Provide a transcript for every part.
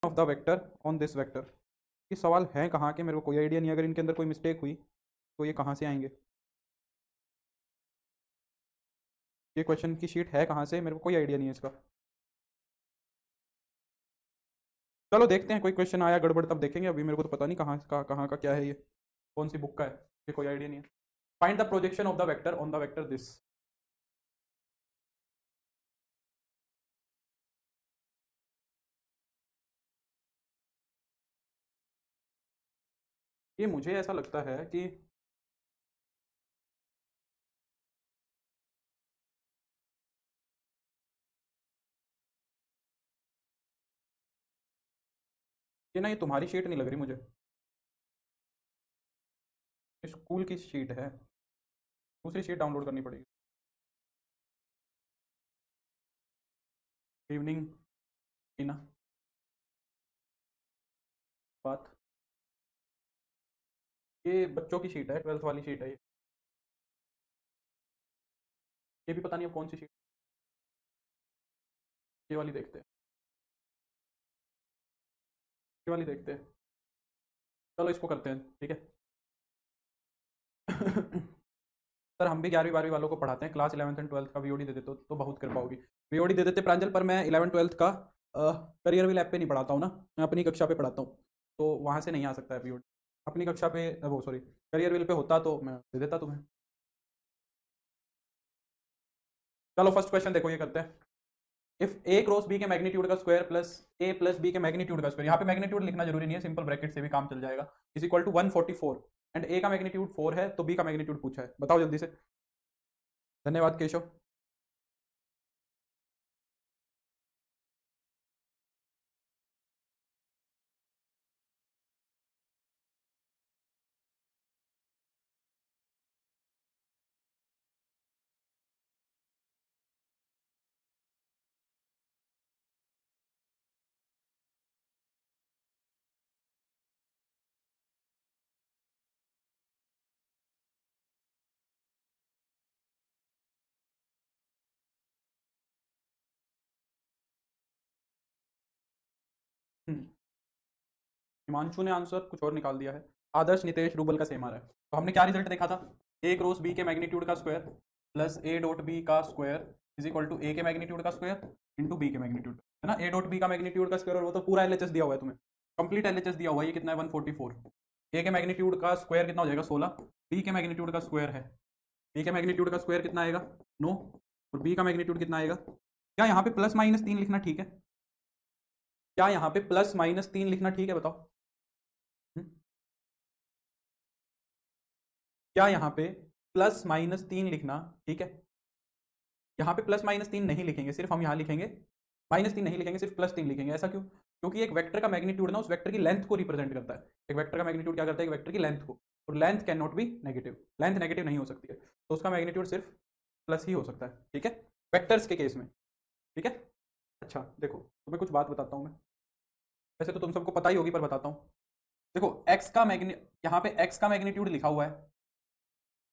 Of the vector on this vector. ये सवाल है कहाँ के, मेरे को कोई आइडिया नहीं। अगर इनके अंदर कोई मिस्टेक हुई तो ये कहाँ से आएंगे? ये क्वेश्चन की शीट है कहाँ से, मेरे को कोई आइडिया नहीं है इसका। चलो देखते हैं, कोई क्वेश्चन आया गड़बड़ तब देखेंगे। अभी मेरे को तो पता नहीं कहाँ का क्या है ये, कौन सी बुक का है, ये कोई आइडिया नहीं है। Find the projection of the vector on the vector this. ये मुझे ऐसा लगता है कि ये ना, ये तुम्हारी शीट नहीं लग रही मुझे, स्कूल की शीट है। दूसरी शीट डाउनलोड करनी पड़ेगी। इवनिंग टीना, बात, ये बच्चों की शीट है, 12th वाली शीट है ये भी पता नहीं अब कौन सी शीट। ये वाली देखते हैं, ये वाली देखते हैं। चलो इसको करते हैं, ठीक है। सर हम भी 11वीं 12वीं वालों को पढ़ाते हैं, क्लास 11th एंड 12th का वीओडी दे देते तो बहुत कर पाओगी। वीओडी दे देते प्रांजल, पर मैं 11th 12th का करियर विल ऐप पे नहीं पढ़ाता हूँ ना, मैं अपनी कक्षा पे पढ़ाता हूँ, तो वहाँ से नहीं आ सकता है वीओडी। अपनी कक्षा पे वो सॉरी, करियर विल पे होता तो मैं दे देता तुम्हें। चलो फर्स्ट क्वेश्चन देखो, ये करते हैं। इफ ए क्रॉस बी के मैग्नीट्यूड का स्क्वायर प्लस ए प्लस बी के मैग्नीट्यूड का स्क्वायर, यहाँ पे मैग्नीट्यूड लिखना जरूरी नहीं है, सिंपल ब्रैकेट से भी काम चल जाएगा, इज इक्वल टू 144, एंड ए का मैग्नीट्यूड 4 है तो बी का मैग्नीट्यूड पूछा है, बताओ जल्दी से। धन्यवाद केशव। हिमांशु ने आंसर कुछ और निकाल दिया है। आदर्श नितेश रूबल का सेम आ रहा है। तो हमने क्या रिजल्ट देखा था, ए क्रॉस बी के मैग्नीट्यूड का square plus A dot B का square is equal to A के मैग्नीट्यूड का स्क्वायर इंटू बी के मैग्नीट्यूड, है ना। ए डॉट बी का मैग्नीट्यूड का स्क्वायर, और वो तो पूरा एलएचएस दिया हुआ है तुम्हें, कंप्लीट एलएचएस दिया हुआ है। ये कितना है 144। ए के मैग्नीट्यूड का स्क्वायर कितना हो जाएगा 16, बी के मैग्नीट्यूड का स्क्वायर है, बी के मैग्नीट्यूड का स्क्वायर कितना आएगा 9, और बी का मैग्नीट्यूड कितना आएगा। क्या यहाँ पे प्लस माइनस 3 लिखना ठीक है? क्या यहाँ पे प्लस माइनस 3 लिखना ठीक है, बताओ। हम्म? क्या यहाँ पे प्लस माइनस 3 लिखना ठीक है? यहाँ पे प्लस माइनस 3 नहीं लिखेंगे, सिर्फ हम यहाँ लिखेंगे -3 नहीं लिखेंगे, सिर्फ +3 लिखेंगे। ऐसा क्यों? क्योंकि एक वेक्टर का मैग्नीट्यूड ना उस वेक्टर की लेंथ को रिप्रेजेंट करता है। एक वेक्टर का मैग्नीट्यूड क्या करता है, एक वेक्टर की लेंथ को, और length can not be negative, length negative नहीं हो सकती है, तो उसका मैग्नीट्यूड सिर्फ प्लस ही हो सकता है, ठीक है, वेक्टर्स के केस में, ठीक है। अच्छा देखो, तुम्हें कुछ बात बताता हूँ मैं, वैसे तो तुम सबको पता ही होगी पर बताता हूँ। देखो एक्स का मैग्नी यहाँ पे एक्स का मैग्नीट्यूड लिखा हुआ है,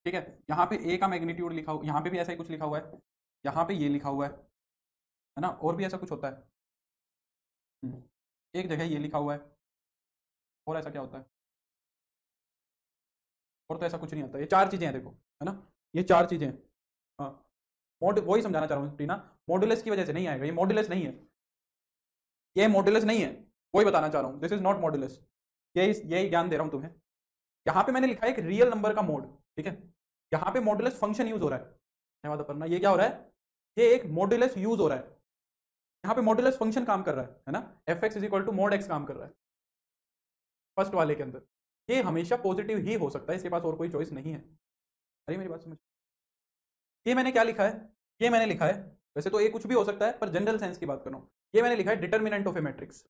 ठीक है। यहाँ पे ए का मैग्नीट्यूड लिखा हुआ, यहाँ पे भी ऐसा ही कुछ लिखा हुआ है, यहाँ पे ये लिखा हुआ है ना, और भी ऐसा कुछ होता है। हम्म, एक जगह ये लिखा हुआ है, और ऐसा क्या होता है, और तो ऐसा कुछ नहीं होता। ये चार चीजें हैं देखो, है ना, ये चार चीजें हैं। हाँ, मोड वही समझाना चाह रहा हूँ टीना, मॉडुलस की वजह से नहीं आएगा, ये मॉडुलस नहीं है, ये मॉडुलस नहीं है, वही बताना चाह रहा हूँ, दिस इज नॉट मॉडुलस। यही ज्ञान दे रहा हूँ तुम्हें। यहाँ पे मैंने लिखा है एक रियल नंबर का मोड, ठीक है। यहाँ पे मॉडुलस फंक्शन यूज हो रहा है, धन्यवाद अपर्णा। ये क्या हो रहा है, ये एक मॉडुलस यूज हो रहा है, यहाँ पे मॉडुलस फंक्शन काम कर रहा है ना, F X is equal to mod X काम कर रहा है फर्स्ट वाले के अंदर। ये हमेशा पॉजिटिव ही हो सकता है, इसके पास और कोई चॉइस नहीं है। अरे मेरी बात समझ, ये मैंने क्या लिखा है, ये मैंने लिखा है, वैसे तो ये कुछ भी हो सकता है पर जनरल सेंस की बात कर रहा हूँ, ये मैंने लिखा है डिटर्मिनेंट ऑफ ए मैट्रिक्स।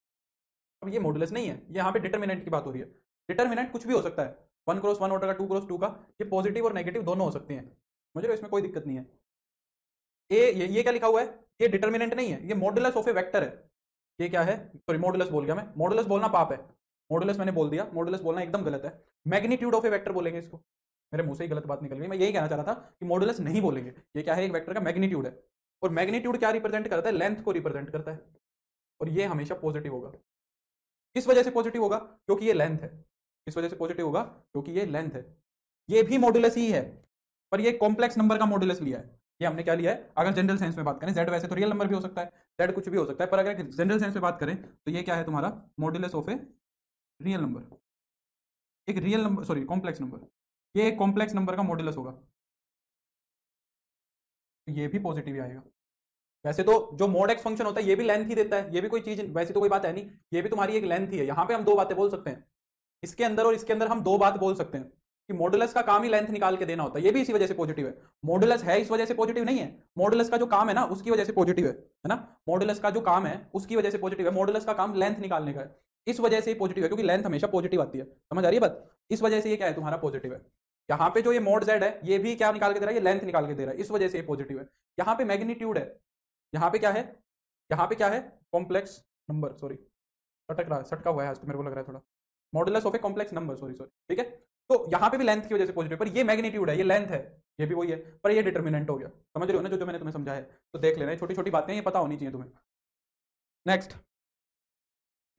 अब ये मॉडुलस नहीं है, ये यहाँ पे डिटर्मिनेंट की बात हो रही है। डिटर्मिनेंट कुछ भी हो सकता है, 1 क्रॉस 1 ऑर्डर का, 2 क्रॉस 2 का, ये पॉजिटिव और नेगेटिव दोनों हो सकते हैं, मुझे तो इसमें कोई दिक्कत नहीं है। ये क्या लिखा हुआ है, ये डिटर्मिनेंट नहीं है, ये मॉडुलस ऑफ ए वेक्टर है। ये क्या है, सॉरी मॉडुलस बोल गया मैं, मॉडुलस बोलना पाप है, मॉडुलस मैंने बोल दिया, मॉडुलस बोलना एकदम गलत है। मैग्नीट्यूड ऑफ ए वेक्टर बोलेंगे इसको, मेरे मुंह से ही गलत बात निकल गई। मैं यही कहना चाह रहा था कि मॉडुलस नहीं बोलेंगे, ये क्या है, एक वेक्टर का मैग्नीट्यूड है, और मैग्नीट्यूड क्या रिप्रेजेंट करता है, लेंथ को रिप्रेजेंट करता है, और ये हमेशा पॉजिटिव होगा। किस वजह से पॉजिटिव होगा? क्योंकि ये लेंथ है। किस वजह से पॉजिटिव होगा? क्योंकि ये लेंथ है। ये भी मॉडुलस ही है, पर ये कॉम्प्लेक्स नंबर का मॉडुलस लिया है। ये हमने क्या लिया है? अगर जनरल सेंस में बात करें, जेड वैसे तो रियल नंबर भी हो सकता है, जेड कुछ भी हो सकता है, पर अगर जनरल सेंस में बात करें तो ये क्या है तुम्हारा? Modulus of a real number. एक real number, sorry complex number, ये एक कॉम्प्लेक्स नंबर का मॉडुलस होगा, तो ये भी पॉजिटिव ही आएगा। वैसे तो जो मोड एक्स फंक्शन होता है ये भी लेंथ ही देता है, ये भी कोई चीज वैसे तो कोई बात है नहीं, ये भी तुम्हारी एक लेंथ ही है। यहां पे हम दो बातें बोल सकते हैं, इसके अंदर और इसके अंदर हम दो बात बोल सकते हैं कि मॉडुलस का काम ही लेंथ निकाल के देना होता है। ये भी इसी वजह से पॉजिटिव है। मॉडुलस है इस वजह से पॉजिटिव नहीं है, मॉडुलस का जो काम है ना उसकी वजह से पॉजिटिव है ना? मॉडुलस का जो काम है उसकी वजह से पॉजिटिव है। मॉडुलस का काम लेंथ निकालने का है, इस वजह से पॉजिटिव है, क्योंकि लेंथ हमेशा पॉजिटिव आती है। समझ आ रही है बात? इस वजह से ये क्या है तुम्हारा? पॉजिटिव है। यहाँ पे जो ये मोड जेड है ये भी क्या निकाल के दे रहा है? ये लेंथ निकाल के दे रहा है, इस वजह से ये पॉजिटिव है। यहाँ पे मैग्नीट्यूड है, यहाँ पे क्या है? यहाँ पे क्या है? कॉम्प्लेक्स नंबर, सॉरी सटक रहा है, सटका हुआ है आज तो मेरे को लग रहा है थोड़ा। Modulus of a complex number, sorry sorry, ठीक है। तो यहाँ पे भी लेंथ की वजह से पॉजिटिव, पर ये मैग्नीट्यूड है, ये लेंथ है, ये भी वही है, पर ये डिटर्मिनेंट हो गया। समझ रहे हो ना जो जो मैंने तुम्हें समझाया है? तो देख लेना, छोटी छोटी बातें ये पता होनी चाहिए तुम्हें। Next,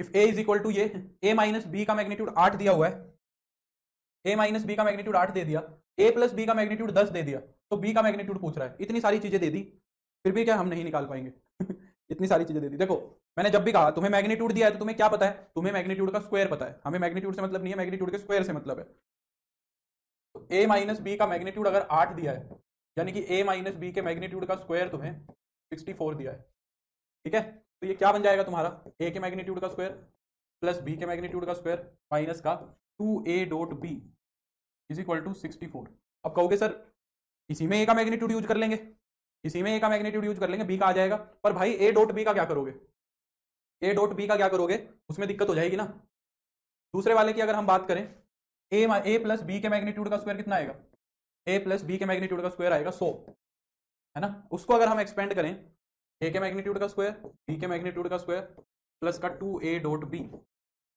if A is equal to ये ए माइनस बी का मैग्नीट्यूड 8 दिया हुआ है, ए माइनस बी का मैग्नीट्यूड 8 दे दिया, ए प्लस बी का मैग्नीट्यूड 10 दे दिया, तो बी का मैग्नीट्यूड पूछ रहा है। इतनी सारी चीजें दे दी, फिर भी क्या हम नहीं निकाल पाएंगे? इतनी सारी चीजें दे दी। देखो मैंने जब भी कहा तुम्हें मैग्नीट्यूड दिया है तो तुम्हें क्या पता है? तुम्हें मैग्नीट्यूड का स्क्वायर पता है। हमें मैग्नीट्यूड से मतलब नहीं है, मैग्नीट्यूड के स्क्वायर से मतलब है। तो ए माइनस बी का मैग्नीट्यूड अगर 8 दिया है, यानी कि ए माइनस बी के मैग्नीट्यूड का स्क्वायर तुम्हें 64 दिया है, ठीक है? तो ये क्या बन जाएगा तुम्हारा? ए के मैग्नीट्यूड का स्क्वायर प्लस बी के मैग्नीट्यूड का स्क्वायर माइनस का 2a dot B is equal to 64। अब कहोगे सर इसी में ए का मैग्नीट्यूड यूज कर लेंगे, इसी में ए का मैग्नीट्यूड यूज कर लेंगे, बी का आ जाएगा। पर भाई ए डॉट बी का क्या करोगे? ए डॉट बी का क्या करोगे? उसमें दिक्कत हो जाएगी ना। दूसरे वाले की अगर हम बात करें, ए प्लस बी के मैग्नीट्यूड का स्क्वायर कितना आएगा? ए प्लस बी के मैग्नीट्यूड का स्क्वायर आएगा 100, है ना? उसको अगर हम एक्सपेंड करें, ए के मैग्नीट्यूड का स्क्वायर, बी के मैग्नीट्यूड का स्क्वायर प्लस का 2a डॉट बी,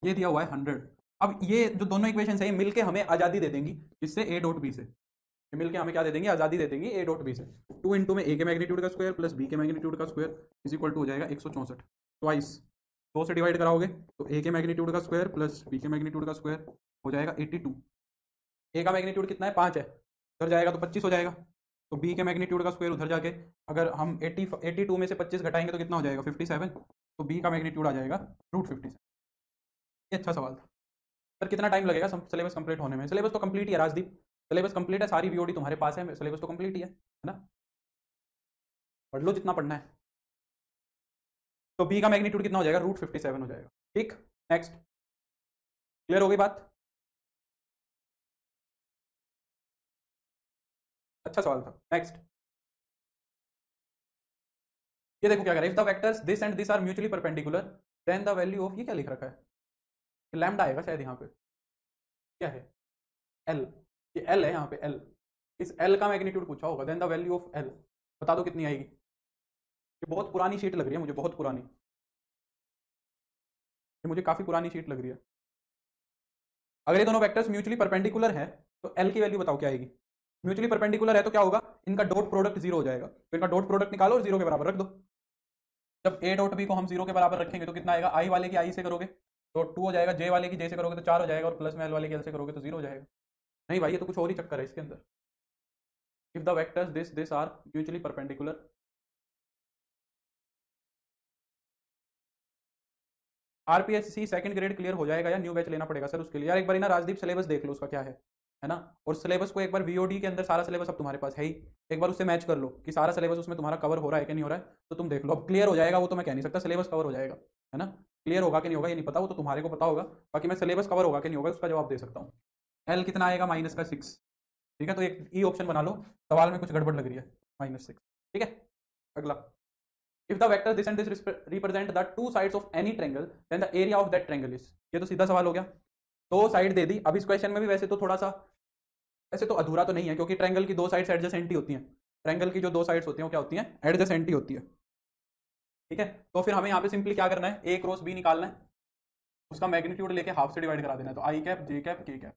ये दिया हुआ है 100। अब ये जो दोनों इक्वेशन है ये मिलके हमें आजादी दे देंगी, इससे ए डॉट बी से, ये मिलके हमें क्या दे देंगे? आजादी दे देंगी ए डॉट बी से। 2 इंटू में ए के मैग्नीट्यूड का स्क्वायर प्लस बी के मैग्नीट्यूड का स्क्वायर इज इक्वल टू हो जाएगा 164। ट्वाइस 2 से डिवाइड कराओगे तो ए के मैग्नीट्यूड का स्क्वायर प्लस बी के मैग्नीट्यूड का स्क्वायर हो जाएगा 82। ए का मैग्नीट्यूड कितना है? 5 है, उधर जाएगा तो 25 हो जाएगा। तो बी के मैग्नीट्यूड का स्क्वायर उधर जाके अगर हम 82 में से 25 घटाएंगे तो कितना हो जाएगा? 57। तो बी का मैग्नीट्यूड आ जाएगा √57। ये अच्छा सवाल था। सर कितना टाइम लगेगा सिलेबस कंप्लीट होने में? सिलेबस तो कंप्लीट ही है राजदीप, सिलेबस कंप्लीट है, सारी वीओडी तुम्हारे पास है, सिलेबस तो कंप्लीट ही है ना? पढ़ लो जितना पढ़ना है। तो बी का मैग्नीट्यूड कितना हो जाएगा? √57 हो जाएगा। ठीक, नेक्स्ट, क्लियर हो गई बात? अच्छा सवाल था। नेक्स्ट, ये देखो क्या करें, if the vectors this and this are mutually perpendicular then the value of, ये क्या लिख रखा है? लैम्डा आएगा शायद यहाँ पे, क्या है? एल, ये एल है यहाँ पे, एल। इस एल का मैग्नीट्यूड पूछा होगा, then the value of L, बता दो कितनी आएगी? ये बहुत पुरानी शीट लग रही है मुझे, बहुत पुरानी, ये मुझे काफी पुरानी शीट लग रही है। अगर ये दोनों वेक्टर्स म्यूचुअली परपेंडिकुलर है तो एल की वैल्यू बताओ क्या आएगी? म्यूचुअली परपेंडिकुलर है तो क्या होगा? इनका डॉट प्रोडक्ट जीरो हो जाएगा, तो इनका डॉट प्रोडक्ट निकालो और जीरो के बराबर रख दो। जब ए डॉट बी को हम जीरो के बराबर रखेंगे तो कितना आएगा? आई वाले की आई से करोगे तो 2 हो जाएगा, जे वाले की जे से करोगे तो 4 हो जाएगा, और प्लस में एल वाले की एल से करोगे तो 0 हो जाएगा। नहीं भाई, ये तो कुछ और ही चक्कर है इसके अंदर। If the vectors this this are mutually perpendicular, RPSC second grade clear हो जाएगा या न्यू बैच लेना पड़ेगा सर उसके लिए? यार एक बार ना राजदीप सिलेबस देख लो उसका क्या है ना? और सिलेबस को एक बार वीओडी के अंदर सारा सिलेबस अब तुम्हारे पास है ही, एक बार उससे मैच कर लो कि सारा सिलेबस उसमें तुम्हारा कवर हो रहा है कि नहीं हो रहा है, तो तुम देख लो। अब क्लियर हो जाएगा वो तो मैं कह नहीं सकता, सिलेबस कवर हो जाएगा, है ना? क्लियर होगा कि नहीं होगा ये नहीं पता, वो तो तुम्हारे को पता होगा। बाकी मैं सिलेबस कवर होगा कि नहीं होगा उसका जवाब दे सकता हूँ। एल कितना आएगा? -6, ठीक है? तो एक ई ऑप्शन बना लो, सवाल में कुछ गड़बड़ लग रही है, -6, ठीक है? अगला, if the vector this and this represent the two sides of any triangle then the area of that triangle is, ये तो सीधा सवाल हो गया, दो साइड दे दी। अब इस क्वेश्चन में भी वैसे तो थोड़ा सा, वैसे तो अधूरा तो नहीं है क्योंकि ट्रायंगल की दो साइड्स एडजेसेंट ही होती हैं, ट्रायंगल की जो दो साइड्स होती हैं वो क्या होती हैं? एडजेसेंट ही होती है, ठीक है? तो फिर हमें यहाँ पे सिंपली क्या करना है? ए क्रॉस बी निकालना है, उसका मैग्नीट्यूड लेके हाफ से डिवाइड करा देना है, तो आई कैप जे कैप के कैप,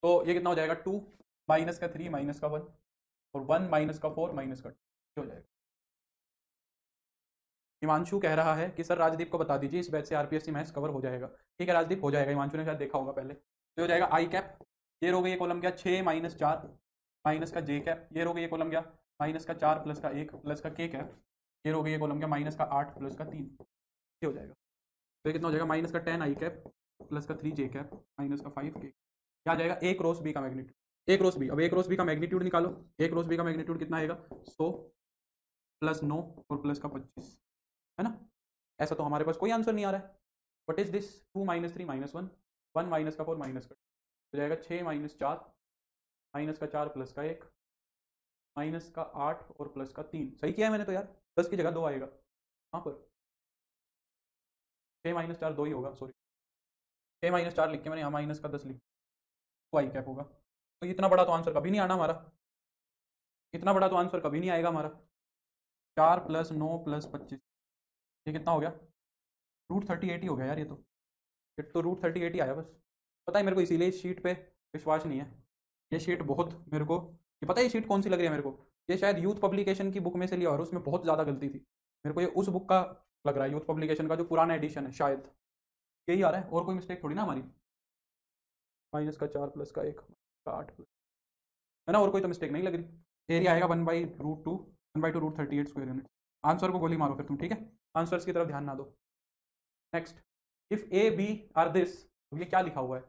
तो ये कितना हो जाएगा? 2 -3 -1 और 1 -4 -2 हो जाएगा। हिमांशु कह रहा है कि सर राजदीप को बता दीजिए, इस बैच से आरपीएससी मैथ्स कवर हो जाएगा। ठीक है राजदीप, हो जाएगा, हिमांशु ने शायद देखा होगा पहले। तो हो जाएगा आई कैप, ये रोगे ये कॉलम क्या 6 माइनस 4 माइनस का जे कैप, ये रोगे ये कॉलम क्या माइनस का 4 प्लस का 1 प्लस का के कैप, ये रोगे ये कॉलम क्या माइनस का 8 प्लस का 3, ये हो जाएगा। तो ये कितना हो जाएगा माइनस का 10 आई कैप प्लस का 3 जे कैप माइनस का 5 के, क्या आ जाएगा ए क्रॉस बी का मैग्नीट्यूड, ए क्रॉस बी। अब ए क्रॉस बी का मैग्नीट्यूड निकालो, ए क्रॉस बी का मैग्नीट्यूड कितना आएगा 100 प्लस 9 और प्लस का 25, है ना। ऐसा तो हमारे पास कोई आंसर नहीं आ रहा है। What is this 2 minus 3 minus 1 1 minus का 4 माइनस का हो जाएगा 6 माइनस 4 माइनस का 4 प्लस का 1 माइनस का 8 और प्लस का 3। सही किया है मैंने तो यार, 10 की जगह 2 आएगा यहाँ पर, 6 माइनस 4 2 ही होगा, सॉरी 6 माइनस 4 लिख के मैंने यहाँ माइनस का 10 लिख, तो आई कैप होगा। तो इतना बड़ा तो आंसर कभी नहीं आना हमारा, इतना बड़ा तो आंसर कभी नहीं आएगा हमारा। 4 प्लस 9 प्लस 25, ये कितना हो गया √38 ही हो गया यार, ये तो √38 ही आया बस। पता है मेरे को इसीलिए इस शीट पे विश्वास नहीं है, ये शीट बहुत मेरे को, ये पता है ये शीट कौन सी लग रही है मेरे को, ये शायद यूथ पब्लिकेशन की बुक में से लिया और उसमें बहुत ज़्यादा गलती थी। मेरे को ये उस बुक का लग रहा है, यूथ पब्लिकेशन का जो पुराना एडिशन है, शायद यही आ रहा है, और कोई मिस्टेक थोड़ी ना हमारी। माइनस का 4 प्लस का 1 का 8 प्लस, है ना, और कोई तो मिस्टेक नहीं लग रही। एरिया आएगा 1/√2 1/2 √38 स्क्वायर यूनिट। आंसर को गोली मारो फिर तुम, ठीक है, आंसर्स की तरफ ध्यान ना दो। Next, if A B are this, ये क्या लिखा हुआ है,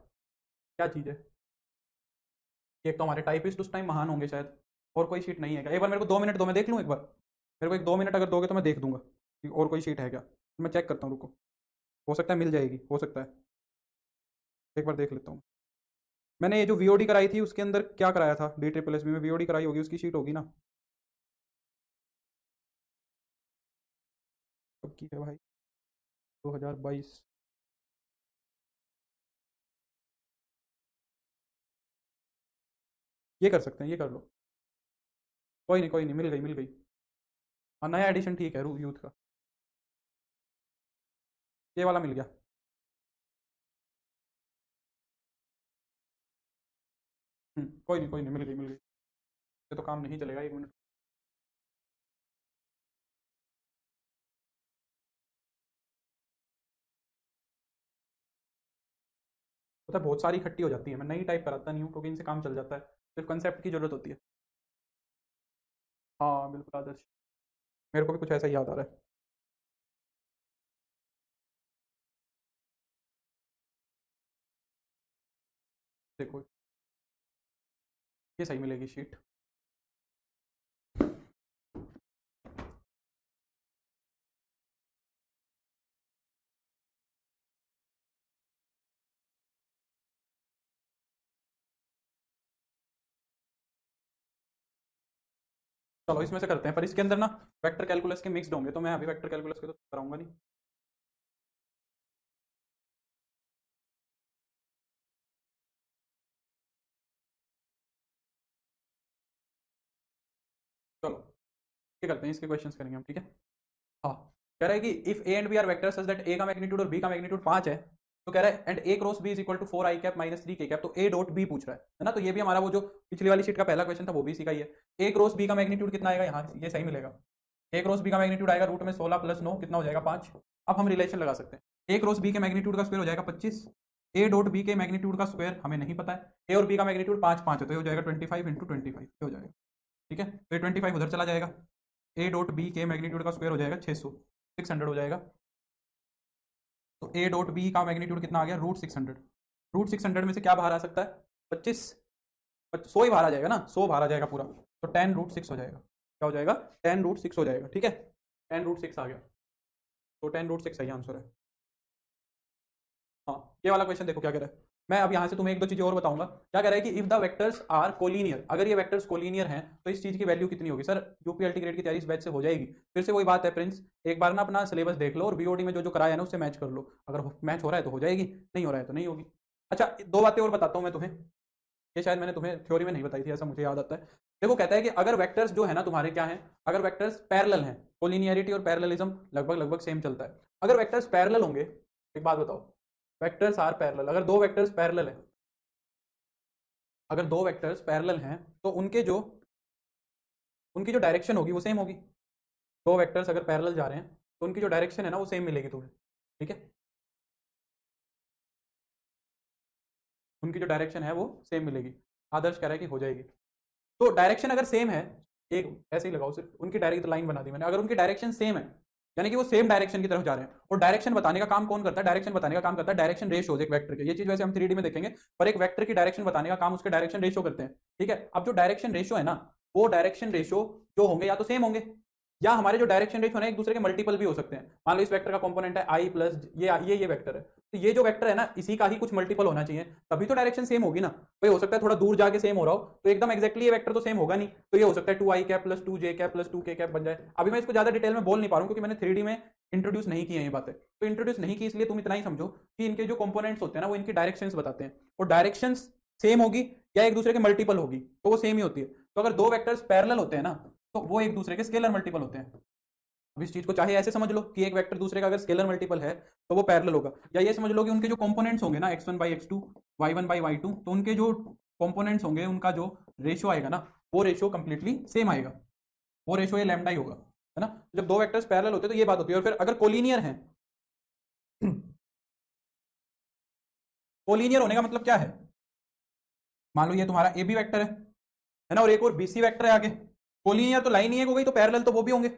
क्या चीज़ है। एक तो हमारे टाइपिस्ट उस टाइम महान होंगे शायद, और कोई शीट नहीं है क्या। एक बार मेरे को 2 मिनट दो, मैं देख लूँ एक बार, मेरे को एक 2 मिनट अगर दोगे तो मैं देख दूंगा कि और कोई शीट है क्या, मैं चेक करता हूँ, रुको, हो सकता है मिल जाएगी, हो सकता है, एक बार देख लेता हूँ। मैंने ये जो वीओडी कराई थी उसके अंदर क्या कराया था, DSSB में वीओडी कराई होगी, उसकी शीट होगी ना, कब की है भाई, 2022, ये कर सकते हैं, ये कर लो, कोई नहीं कोई नहीं, मिल गई मिल गई। हाँ नया एडिशन ठीक है यूथ का, ये वाला मिल गया। कोई नहीं मिल गई मिल गई, ये तो काम नहीं चलेगा, 1 मिनट। पता है बहुत सारी इकट्ठी हो जाती है, मैं नई टाइप कराता नहीं हूँ क्योंकि इनसे काम चल जाता है, सिर्फ कंसेप्ट की जरूरत होती है। हाँ बिल्कुल आदर्श, मेरे को भी कुछ ऐसा ही याद आ रहा है। देखो ये सही मिलेगी शीट। चलो इसमें से करते हैं, पर इसके अंदर ना वेक्टर कैलकुलस के मिक्स्ड होंगे, तो मैं अभी वेक्टर कैलकुलस के तो कराऊंगा नहीं। चलो ये करते हैं, इसके क्वेश्चंस करेंगे हम, ठीक है। हाँ, कह रहा है कि if A and B are vector such that A का मैग्नीट्यूड और बी का मैग्नीट्यूड 5 है, तो कह रहा है and A cross B is equal to 4 I cap minus 3 K cap, तो ए डॉट बी पूछ रहा है ना। तो ये भी हमारा वो जो पिछली वाली शीट का पहला क्वेश्चन था वो भी इसी का ही है। ए क्रॉस बी का मैग्नीट्यूड कितना आएगा, यहाँ ये सही मिलेगा। ए क्रॉस बी का मैग्नीट्यूड आएगा रूट में 16 प्लस 9 कितना हो जाएगा 5। अब हम रिलेशन लगा सकते हैं, ए क्रॉस बी के मैग्नीट्यूड का स्क्वायर हो जाएगा 25, ए डॉट बी के मैग्नीट्यूड का स्क्वायर हमें नहीं पता है, ए और बी का मैग्नीट्यूड 5 5 है, तो ये हो जाएगा 25 इंटू 25 हो जाएगा, ठीक है। तो ये 25 उधर चला जाएगा, ए डॉट बी के मैग्नीट्यूड का स्क्वायर हो जाएगा 600, 600 हो जाएगा। तो ए डॉट बी का मैग्नीट्यूड कितना आ गया √600, √600 में से क्या बाहर आ सकता है 25, 100 ही बाहर आ जाएगा ना, 100 बाहर आ जाएगा पूरा, तो 10√6 हो जाएगा, क्या हो जाएगा 10√6 हो जाएगा, ठीक है। 10√6 आ गया, तो 10√6 सही आंसर है। हाँ ये वाला क्वेश्चन देखो क्या कह रहा है, मैं अब यहाँ से तुम्हें एक दो चीजें और बताऊंगा। क्या कह रहा है कि if the vectors are collinear, अगर ये वेक्टर्स कोलिनियर हैं तो इस चीज की वैल्यू कितनी होगी। सर यूपीएलटी ग्रेड की तैयारी इस बैच से हो जाएगी। फिर से वही बात है प्रिंस, एक बार ना अपना सिलेबस देख लो और बीओडी में जो जो कराया है ना उससे मैच कर लो, अगर मैच हो रहा है तो हो जाएगी, नहीं हो रहा है तो नहीं होगी। अच्छा दो बातें और बताता हूँ मैं तुम्हें, ये शायद मैंने तुम्हें थ्योरी में नहीं बताई थी, ऐसा मुझे याद आता है। देखो कहता है कि अगर वेक्टर्स जो है ना तुम्हारे क्या हैं, अगर वेक्टर्स पैरेलल हैं, कोलिनियरिटी और पैरेललिज्म लगभग लगभग सेम चलता है। अगर वेक्टर्स पैरेलल होंगे, एक बात बताओ, वेक्टर्स आर पैरेलल, अगर दो वेक्टर्स पैरेलल है, अगर दो वेक्टर्स पैरेलल हैं तो उनकी जो डायरेक्शन होगी वो सेम होगी। दो वेक्टर्स अगर पैरेलल जा रहे हैं तो उनकी जो डायरेक्शन है ना वो सेम मिलेगी तुम्हें, ठीक है, उनकी जो डायरेक्शन है वो सेम मिलेगी। आदर्श कह रहा है कि हो जाएगी। तो डायरेक्शन अगर सेम है, एक ऐसे ही लगाओ सिर्फ, उनकी डायरेक्ट लाइन बना दी मैंने, अगर उनकी डायरेक्शन सेम है यानी कि वो सेम डायरेक्शन की तरफ जा रहे हैं। और डायरेक्शन बताने का काम कौन करता है? डायरेक्शन बताने का काम करता है डायरेक्शन रेशियोज एक वेक्टर के। ये चीज वैसे हम 3D में देखेंगे, पर एक वेक्टर की डायरेक्शन बताने का काम उसके डायरेक्शन रेशियो करते हैं, ठीक है। अब जो डायरेक्शन रेशियो है ना, वो डायरेक्शन रेशियो जो होंगे या तो सेम होंगे, या हमारे जो डायरेक्शन रेशियो है एक दूसरे के मल्टीपल भी हो सकते हैं। मान लो इस वेक्टर का कंपोनेंट है आई प्लस ये वेक्टर है, तो ये जो वेक्टर है ना इसी का ही कुछ मल्टीपल होना चाहिए, तभी तो डायरेक्शन सेम होगी ना। भाई हो सकता है थोड़ा दूर जाके सेम हो रहा हो, तो एकदम एक्जैक्टली ये वेक्टर तो सेम होगा नहीं, तो ये हो सकता है 2i cap plus 2j cap plus 2k cap बन जाए। अभी मैं इसको ज्यादा डिटेल में बोल नहीं पा रहा हूँ क्योंकि मैंने 3D में इंट्रोड्यूस नहीं की है ये बातें, तो इंट्रोड्यूस नहीं की इसलिए तुम इतना ही समझो कि इनके जो कंपोनेंट्स होते हैं ना वो इनकी डायरेक्शंस बताते हैं, और डायरेक्शंस सेम होगी या एक दूसरे के मल्टीपल होगी तो वो सेम ही होती है। तो अगर दो वेक्टर्स पैरेलल होते हैं ना तो वो एक दूसरे के स्केलर मल्टीपल होते हैं। अब इस चीज को चाहे ऐसे समझ लो कि एक वेक्टर दूसरे का अगर स्केलर मल्टीपल है तो वो पैरेलल होगा, या ये समझ लो कि उनके जो कंपोनेंट्स होंगे ना x1 by x2 y1 by y2, तो उनके जो कंपोनेंट्स होंगे उनका जो रेशियो आएगा ना वो रेशियो कंप्लीटली सेम आएगा, वो रेशियो ये लैम्डा ही होगा, है ना। जब दो वेक्टर्स पैरेलल होते हैं तो ये बात होती है। और फिर अगर कोलिनियर है, कोलिनियर होने का मतलब क्या है? मान लो ये तुम्हारा ए बी वेक्टर है ना, और एक और बी सी वेक्टर है आगे, कोलिनियर तो लाइन ही एक हो गई, तो पैरेलल तो वो भी होंगे,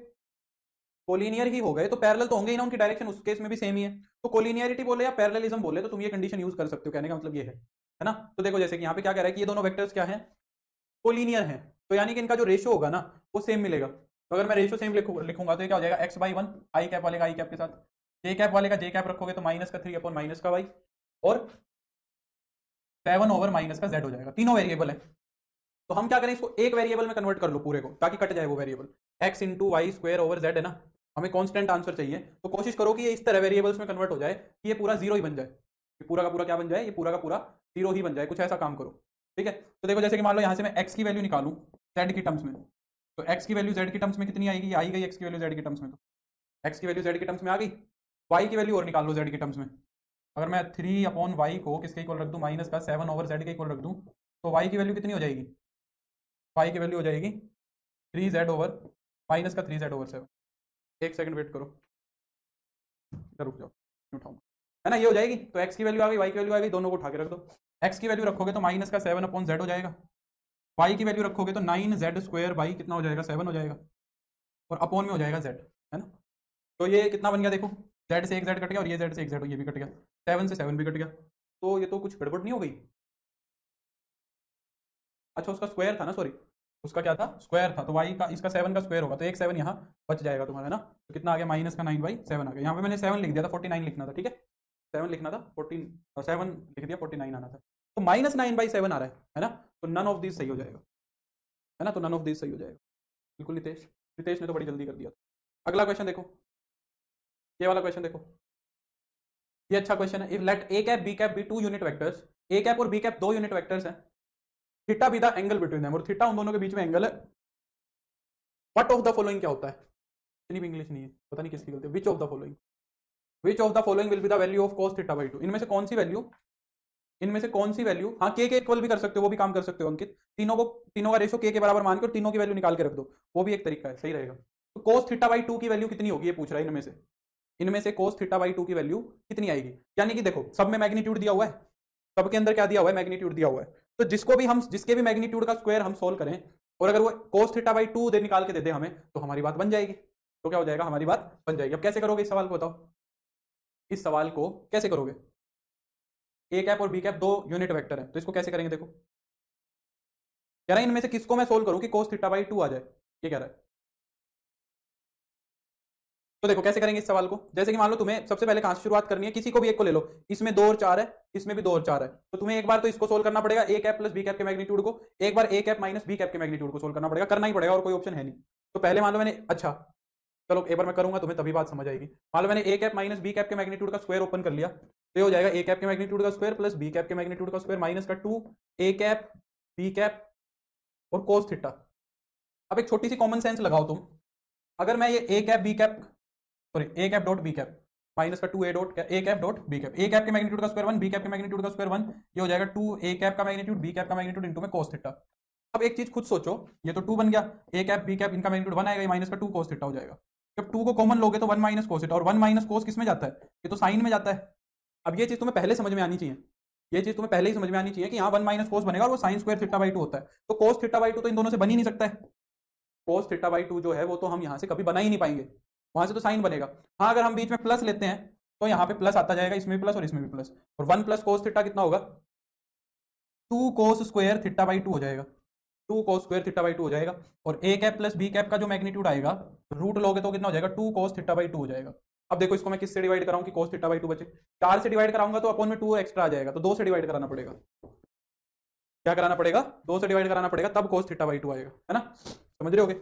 कोलिनियर ही हो गए तो पैरेलल तो होंगे ही ना, उनकी डायरेक्शन उस केस में भी सेम ही है। तो कोलिनियरिटी बोले या पैरेललिज्म बोले तो तुम ये कंडीशन यूज कर सकते हो, कहने का मतलब ये है ना। तो देखो जैसे कि यहाँ पे क्या कह रहा है कि ये दोनों वेक्टर्स क्या है, कोलिनियर है, तो यानी कि इनका जो रेशियो होगा ना वो सेम मिलेगा। तो अगर मैं रेशियो सेम लिखूंगा तो ये क्या हो जाएगा, x/1, आई कैप वाले का आई कैप के साथ, जे कैप वाले का जे कैप रखोगे तो माइनस का 3 अपॉन माइनस का y, और 7 ओवर माइनस का z हो जाएगा। तीनों वेरिएबल है, तो हम क्या करें, इसको एक वेरिएबल में कन्वर्ट कर लो पूरे को, ताकि कट जाए वो variable. x into Y square over Z है ना, हमें कांस्टेंट आंसर चाहिए, तो कोशिश करो कि ये इस तरह वेरिएबल्स में कन्वर्ट हो जाए कि ये पूरा जीरो ही बन जाए, ये पूरा का पूरा क्या बन जाए, ये पूरा का पूरा जीरो ही बन जाए, कुछ ऐसा काम करो, ठीक है। तो देखो जैसे कि मान लो यहाँ से मैं x की वैल्यू निकालूं z की टर्म्स में, तो x की वैल्यू z की टर्म्स में कितनी आएगी, आई गई x की वैल्यू z की टर्म्स में, तो x की वैल्यू z की टर्म्स में आ गई। y की वैल्यू और निकाल लो z की टर्म्स में, अगर मैं 3 अपॉन वाई को किसके इक्वल रख दूं, माइनस का 7 ओवर z के इक्वल रख दूं, तो y की वैल्यू कितनी हो जाएगी, y की वैल्यू हो जाएगी 3z ओवर माइनस का 3z ओवर 7। एक सेकंड वेट करो, रुक जाओ, उठाऊंगा, है ना, ये हो जाएगी। तो x की वैल्यू आ गई, y की वैल्यू आ गई, दोनों को उठा के रख दो। x की वैल्यू रखोगे तो माइनस का 7 अपॉन z हो जाएगा, y की वैल्यू रखोगे तो 9z स्क्वायर बाई कितना हो जाएगा, 7 हो जाएगा, और अपॉन में हो जाएगा z, है ना। तो ये कितना बन गया देखो, z से एक z कट गया और ये z से एक z, ये भी कट गया, 7 से 7 भी कट गया, तो ये तो कुछ गड़बड़ नहीं हो गई। अच्छा उसका स्क्वायर था ना, सॉरी उसका क्या था, स्क्वायर था, तो y का इसका 7 का स्क्वायर होगा, तो एक 7 यहाँ बच जाएगा तुम्हारा, ना। तो कितना आ गया, माइनस का 9/7 आ गया। यहाँ पे मैंने 7 लिख दिया था, 49 लिखना था, ठीक है, 7 लिखना था, 7 लिख दिया, 49 आना था, तो -9/7 आ रहा है ना। तो नन ऑफ दिस सही हो जाएगा, है ना, तो नन ऑफ दिस सही हो जाएगा। बिल्कुल नितेश, नितेश ने तो बड़ी जल्दी कर दिया था। अगला क्वेश्चन देखो, ये वाला क्वेश्चन देखो, ये अच्छा क्वेश्चन है। If let A cap B cap be two unit vectors, A cap और बी कैप दो यूनिट वेक्टर्स हैं, theta be the angle between them, और थीटा उन दोनों के बीच में एंगल है, व्हाट ऑफ द फॉलोइंग क्या होता है, इतनी भी इंग्लिश नहीं है, पता नहीं किसकी गलती है, which of the following, which of the following will be the value of cos theta by 2, इनमें से कौन सी वैल्यू, इनमें से कौन सी वैल्यू, हाँ के इक्वल भी कर सकते हो, वो भी काम कर सकते हो अंकित, तीनों का रेशो के बराबर मान के और तीनों की वैल्यू निकाल के रख दो, वो भी एक तरीका है, सही रहेगा। तो cos थीटा बाई 2 की वैल्यू कितनी होगी ये पूछ रहा है, इनमें से cos थीटा बाई 2 की वैल्यू कितनी आएगी, यानी कि देखो सब में मैग्नीट्यूड दिया हुआ है, सबके अंदर क्या दिया हुआ है, मैग्नीट्यूड दिया हुआ है, तो जिसको भी हम जिसके भी मैग्नीट्यूड का स्क्वायर हम सोल्व करें और अगर वो cos थीटा बाई 2 दे निकाल के दे दे हमें, तो हमारी बात बन जाएगी, तो क्या हो जाएगा, हमारी बात बन जाएगी। अब कैसे करोगे इस सवाल को बताओ, इस सवाल को कैसे करोगे, ए कैप और बी कैप दो यूनिट वेक्टर है, तो इसको कैसे करेंगे, देखो कह रहा है इनमें से किसको मैं सोल्व करूं कि cos थीटा बाई 2 आ जाए, ये कह रहा है। तो देखो कैसे करेंगे इस सवाल को, जैसे कि मान लो तुम्हें सबसे पहले कहां से शुरुआत करनी है, किसी को भी एक को ले लो, इसमें 2 और 4 है, इसमें भी 2 और 4 है, तो तुम्हें एक बार तो इसको सोल्व करना पड़ेगा, A cap plus B cap के मैग्नीट्यूड को, एक बार A cap minus B cap के मैग्नीट्यूड को सोल्व करना पड़ेगा, करना ही पड़ेगा और कोई ऑप्शन है नहीं। तो पहले मान लो मैंने, अच्छा चलो एक बार मैं करूंगा तुम्हें तभी बात समझ आएगी, मान लो मैंने A cap minus B cap के मैग्नीट्यूड का स्क्वायर ओपन कर लिया, तो ये हो जाएगा ए कैप के मैग्नीट्यूड का स्क्वायर प्लस बी कैप के मैग्नीट्यूड का स्क्वायर माइनस का 2 ए कैप बी कैप और cos थीटा। अब एक छोटी सी कॉमन सेंस लगाओ तुम, अगर मैं ये A cap B cap, sorry A cap dot B cap minus का 2 A dot A cap dot B cap, A cap के मैग्नीट्यूड का स्क्वायर 1 बी कैप के मैग्नीट्यूड का स्क्वायर 1, ये हो जाएगा 2 ए कैप का मैग्नीट्यूड बी कैप का मैग्नीट्यूड इनटू में cos थीटा। अब एक चीज खुद सोचो, ये तो 2 बन गया, ए कैप बी कैप इनका मैग्नीट्यूड 1 आएगा, माइनस का 2 cos थीटा हो जाएगा, जब 2 को कॉमन लोगे तो 1 माइनस कोस थीटा, और 1 माइनस कोस किस में जाता है, ये तो साइन में जाता है। अब ये चीज तुम्हें पहले समझ में आनी चाहिए, ये चीज तुम्हें पहले ही समझ में आनी चाहिए कि यहाँ 1 माइनस कोस बनेगा और वो साइन स्क्वायर थीटा बाई 2 होता है, तो कोस थीटा बाई 2 तो इन दोनों से बन ही नहीं सकता है। कोस थीटा बाई 2 जो है वो तो हम यहाँ से कभी बना ही नहीं पाएंगे, वहां से तो साइन बनेगा। हाँ अगर हम बीच में प्लस लेते हैं तो यहाँ पे प्लस आता जाएगा, इसमें भी प्लस और इसमें भी प्लस, और 1 प्लस कोस थीटा कितना होगा, 2 कोस स्क्वायर थीटा बाई 2 हो जाएगा, 2 कोस स्क्वायर थीटा बाई 2 हो जाएगा। और A cap plus B cap का जो मैग्नीट्यूड आएगा, रूट लोगे तो कितना हो जाएगा, 2 कोस थीटा बाई 2 हो जाएगा। अब देखो इसको मैं किससे डिवाइड कराऊं कि कोस थीटा बाई 2 बचे, 4 से डिवाइड कराऊंगा तो अपॉन में 2 एक्स्ट्रा आ जाएगा, तो 2 से डिवाइड कराना पड़ेगा। क्या कराना पड़ेगा, 2 से डिवाइड कराना पड़ेगा, तब कोस थीटा बाई 2 आएगा, है ना, समझ रहे होगे।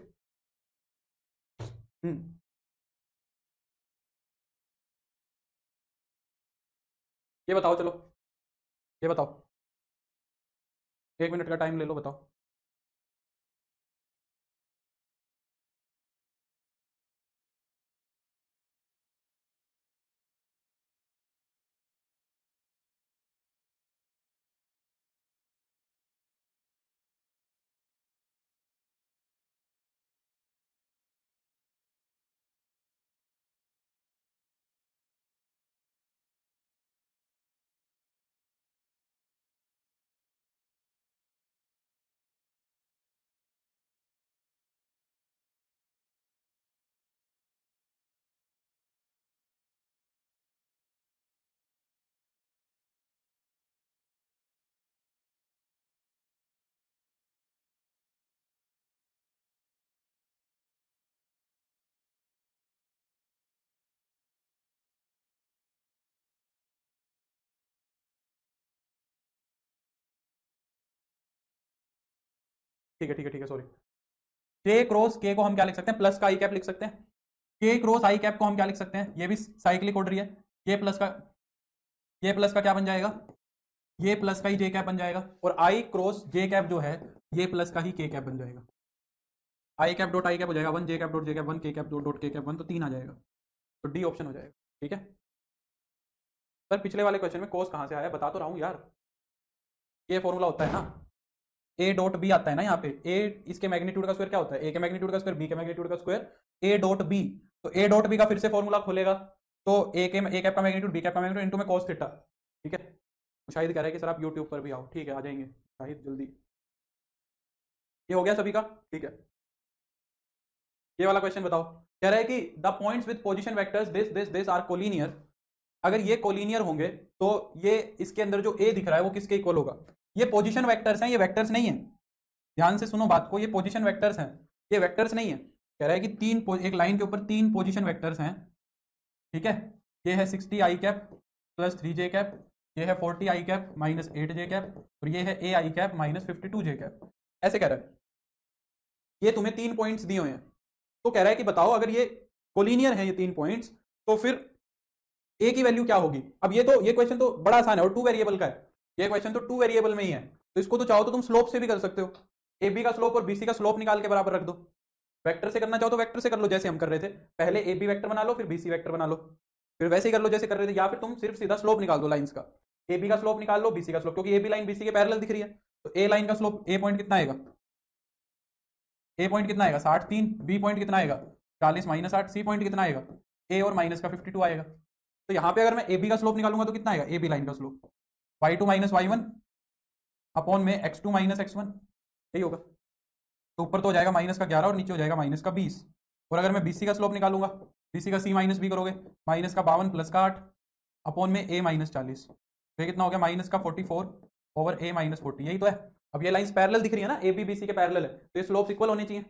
ये बताओ, चलो ये बताओ, 1 मिनट का टाइम ले लो, बताओ। ठीक है ठीक है ठीक है, सॉरी। के क्रॉस के को हम क्या लिख सकते हैं, प्लस का आई कैप लिख सकते हैं। के क्रॉस आई कैप को हम क्या लिख सकते हैं, ये भी साइक्लिक ऑर्डर है, ये प्लस का, ये प्लस का क्या बन जाएगा, ये प्लस का ही जे कैप बन जाएगा, और आई क्रॉस जे कैप जो है ये प्लस का ही के कैप बन जाएगा। आई कैप डॉट आई कैप हो जाएगा 1, जे कैप डॉट जे कैप 1, के कैप डॉट के कैप 1, तो 3 आ जाएगा, तो डी ऑप्शन हो जाएगा। ठीक है सर, पिछले वाले क्वेश्चन में कोस कहाँ से आया, बता तो रहा हूँ यार, ये फॉर्मूला होता है ना, ए डॉट बी आता है ना यहाँ पे, ए इसके मैग्नीट्यूड का स्क्वायर क्या होता है, ए के मैग्नीट्यूड का स्क्वायर बी के मैग्नीट्यूड का स्क्वायर, ए डॉट बी, तो ए डॉट बी का फिर से फॉर्मूला खोलेगा, तो ए कैप का मैग्नीट्यूड बी कैप का मैग्नीट्यूड इनटू में cos थीटा। ठीक है, तो शाहिद कह रहा है कि सर आप यूट्यूब पर भी आओ, ठीक है आ जाएंगे शाहिद जल्दी। ये हो गया सभी का, ठीक है। ये वाला क्वेश्चन बताओ, कह रहा है कि the points with position vectors this this this are collinear, अगर ये कोलिनियर होंगे तो ये इसके अंदर जो ए दिख रहा है वो किसके इक्वल होगा। ये पोजीशन वेक्टर्स हैं, ये वेक्टर्स नहीं है, ध्यान से सुनो बात को, ये पोजीशन वेक्टर्स हैं, ये वेक्टर्स नहीं है। कह रहा है कि एक लाइन के ऊपर 3 पोजीशन वेक्टर्स हैं, ठीक है, ये है 60 आई कैप प्लस 3 जे कैप, ये है 40 आई कैप माइनस 8 जे कैप, और ये है ए आई कैप माइनस 52 जे कैप, ऐसे कह रहा है। ये तुम्हें 3 पॉइंट्स दिए हुए हैं, तो कह रहा है कि बताओ अगर ये कोलिनियर है ये 3 पॉइंट्स, तो फिर ए की वैल्यू क्या होगी। अब ये क्वेश्चन तो बड़ा आसान है और 2 वेरिएबल का है, ये क्वेश्चन तो 2 वेरिएबल में ही है, तो इसको तो चाहो तो तुम स्लोप से भी कर सकते हो, ए बी का स्लोप और बीसी का स्लोप निकाल के बराबर रख दो। वेक्टर से करना चाहो तो वेक्टर से कर लो जैसे हम कर रहे थे, पहले ए बी वैक्टर बना लो फिर बीसी वैक्टर बना लो, फिर वैसे ही कर लो जैसे कर रहे थे, या फिर तुम सिर्फ सीधा स्लोप निकाल दो लाइंस का, ए बी का स्लोप निकाल लो बीसी का स्लोप, क्योंकि ए बी लाइन बीसी के पैरेलल दिख रही है, तो ए लाइन का स्लोप ए पॉइंट कितना आएगा, ए पॉइंट कितना आएगा 60 3, बी पॉइंट कितना आएगा 40 माइनस 8, सी पॉइंट कितना आएगा ए और माइनस का 52 आएगा। तो यहाँ पे अगर मैं ए बी का स्लोप निकालूंगा तो कितना आएगा, ए बी लाइन का slope y2 minus y1 upon में x2 माइनस x1, यही होगा। तो ऊपर तो हो जाएगा माइनस का 11 और नीचे हो जाएगा माइनस का 20, और अगर मैं बीसी का स्लोप निकालूंगा, बीसी का सी माइनस बी करोगे, माइनस का 52 प्लस का 8 अपॉन में ए माइनस 40, तो कितना हो गया माइनस का 44 ओवर ए माइनस 40, यही तो है। अब ये लाइंस पैरेलल दिख रही है ना, ए बी बी सी के पैरेलल है, तो ये स्लोप्स इक्वल होनी चाहिए,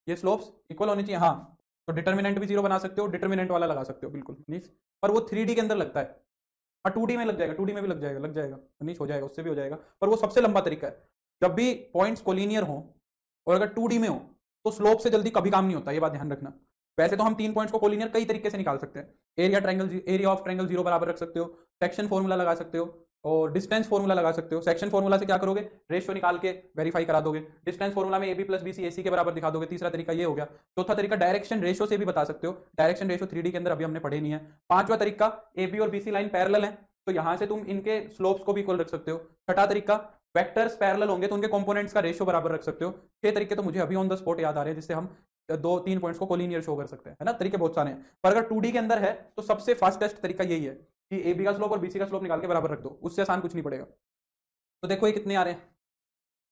ये स्लोप्स इक्वल होनी चाहिए। हाँ तो डिटर्मिनेंट भी 0 बना सकते हो, डिटर्मिनेंट वाला लगा सकते हो बिल्कुल नीच, पर वो 3D के अंदर लगता है, हाँ 2D में लग जाएगा, 2D में भी लग जाएगा नीच हो जाएगा, उससे भी हो जाएगा, पर वो सबसे लंबा तरीका है। जब भी पॉइंट्स कोलिनियर हो और अगर 2D में हो तो स्लोप से जल्दी कभी काम नहीं होता, ये बात ध्यान रखना। वैसे तो हम 3 पॉइंट्स को कोलिनियर कई तरीके से निकाल सकते हैं, एरिया ऑफ ट्रायंगल 0 बराबर रख सकते हो, सेक्शन फॉर्मूला लगा सकते हो, और डिस्टेंस फॉर्मूला लगा सकते हो। सेक्शन फॉर्मूला से क्या करोगे, रेशियो निकाल के वेरीफाई करा दोगे, डिस्टेंस फॉर्मूला में A B plus B C A C के बराबर दिखा दोगे, तीसरा तरीका ये हो गया। चौथा तरीका डायरेक्शन रेशियो से भी बता सकते हो, डायरेक्शन रेशियो 3D के अंदर अभी हमने पढ़े नहीं है। पांचवा तरीका ए बी और बी सी लाइन पैरेलल है, तो यहां से तुम इनके स्लोप्स को भी इक्वल रख सकते हो। छठा तरीका वेक्टर्स पैरेलल होंगे तो उनके कंपोनेंट्स का रेशियो बराबर रख सकते हो। 6 तरीके तो मुझे अभी ऑन द स्पॉट याद आ रहे हैं जिससे हम दो तीन पॉइंट्स को कोलिनियर शो कर सकते हैं, है ना। तरीके बहुत सारे हैं, पर अगर 2D के अंदर है तो सबसे फास्टेस्ट तरीका यही है कि AB का स्लोप और BC का स्लोप निकाल के बराबर रख दो, उससे आसान कुछ नहीं पड़ेगा। तो देखो ये कितने आ रहे हैं,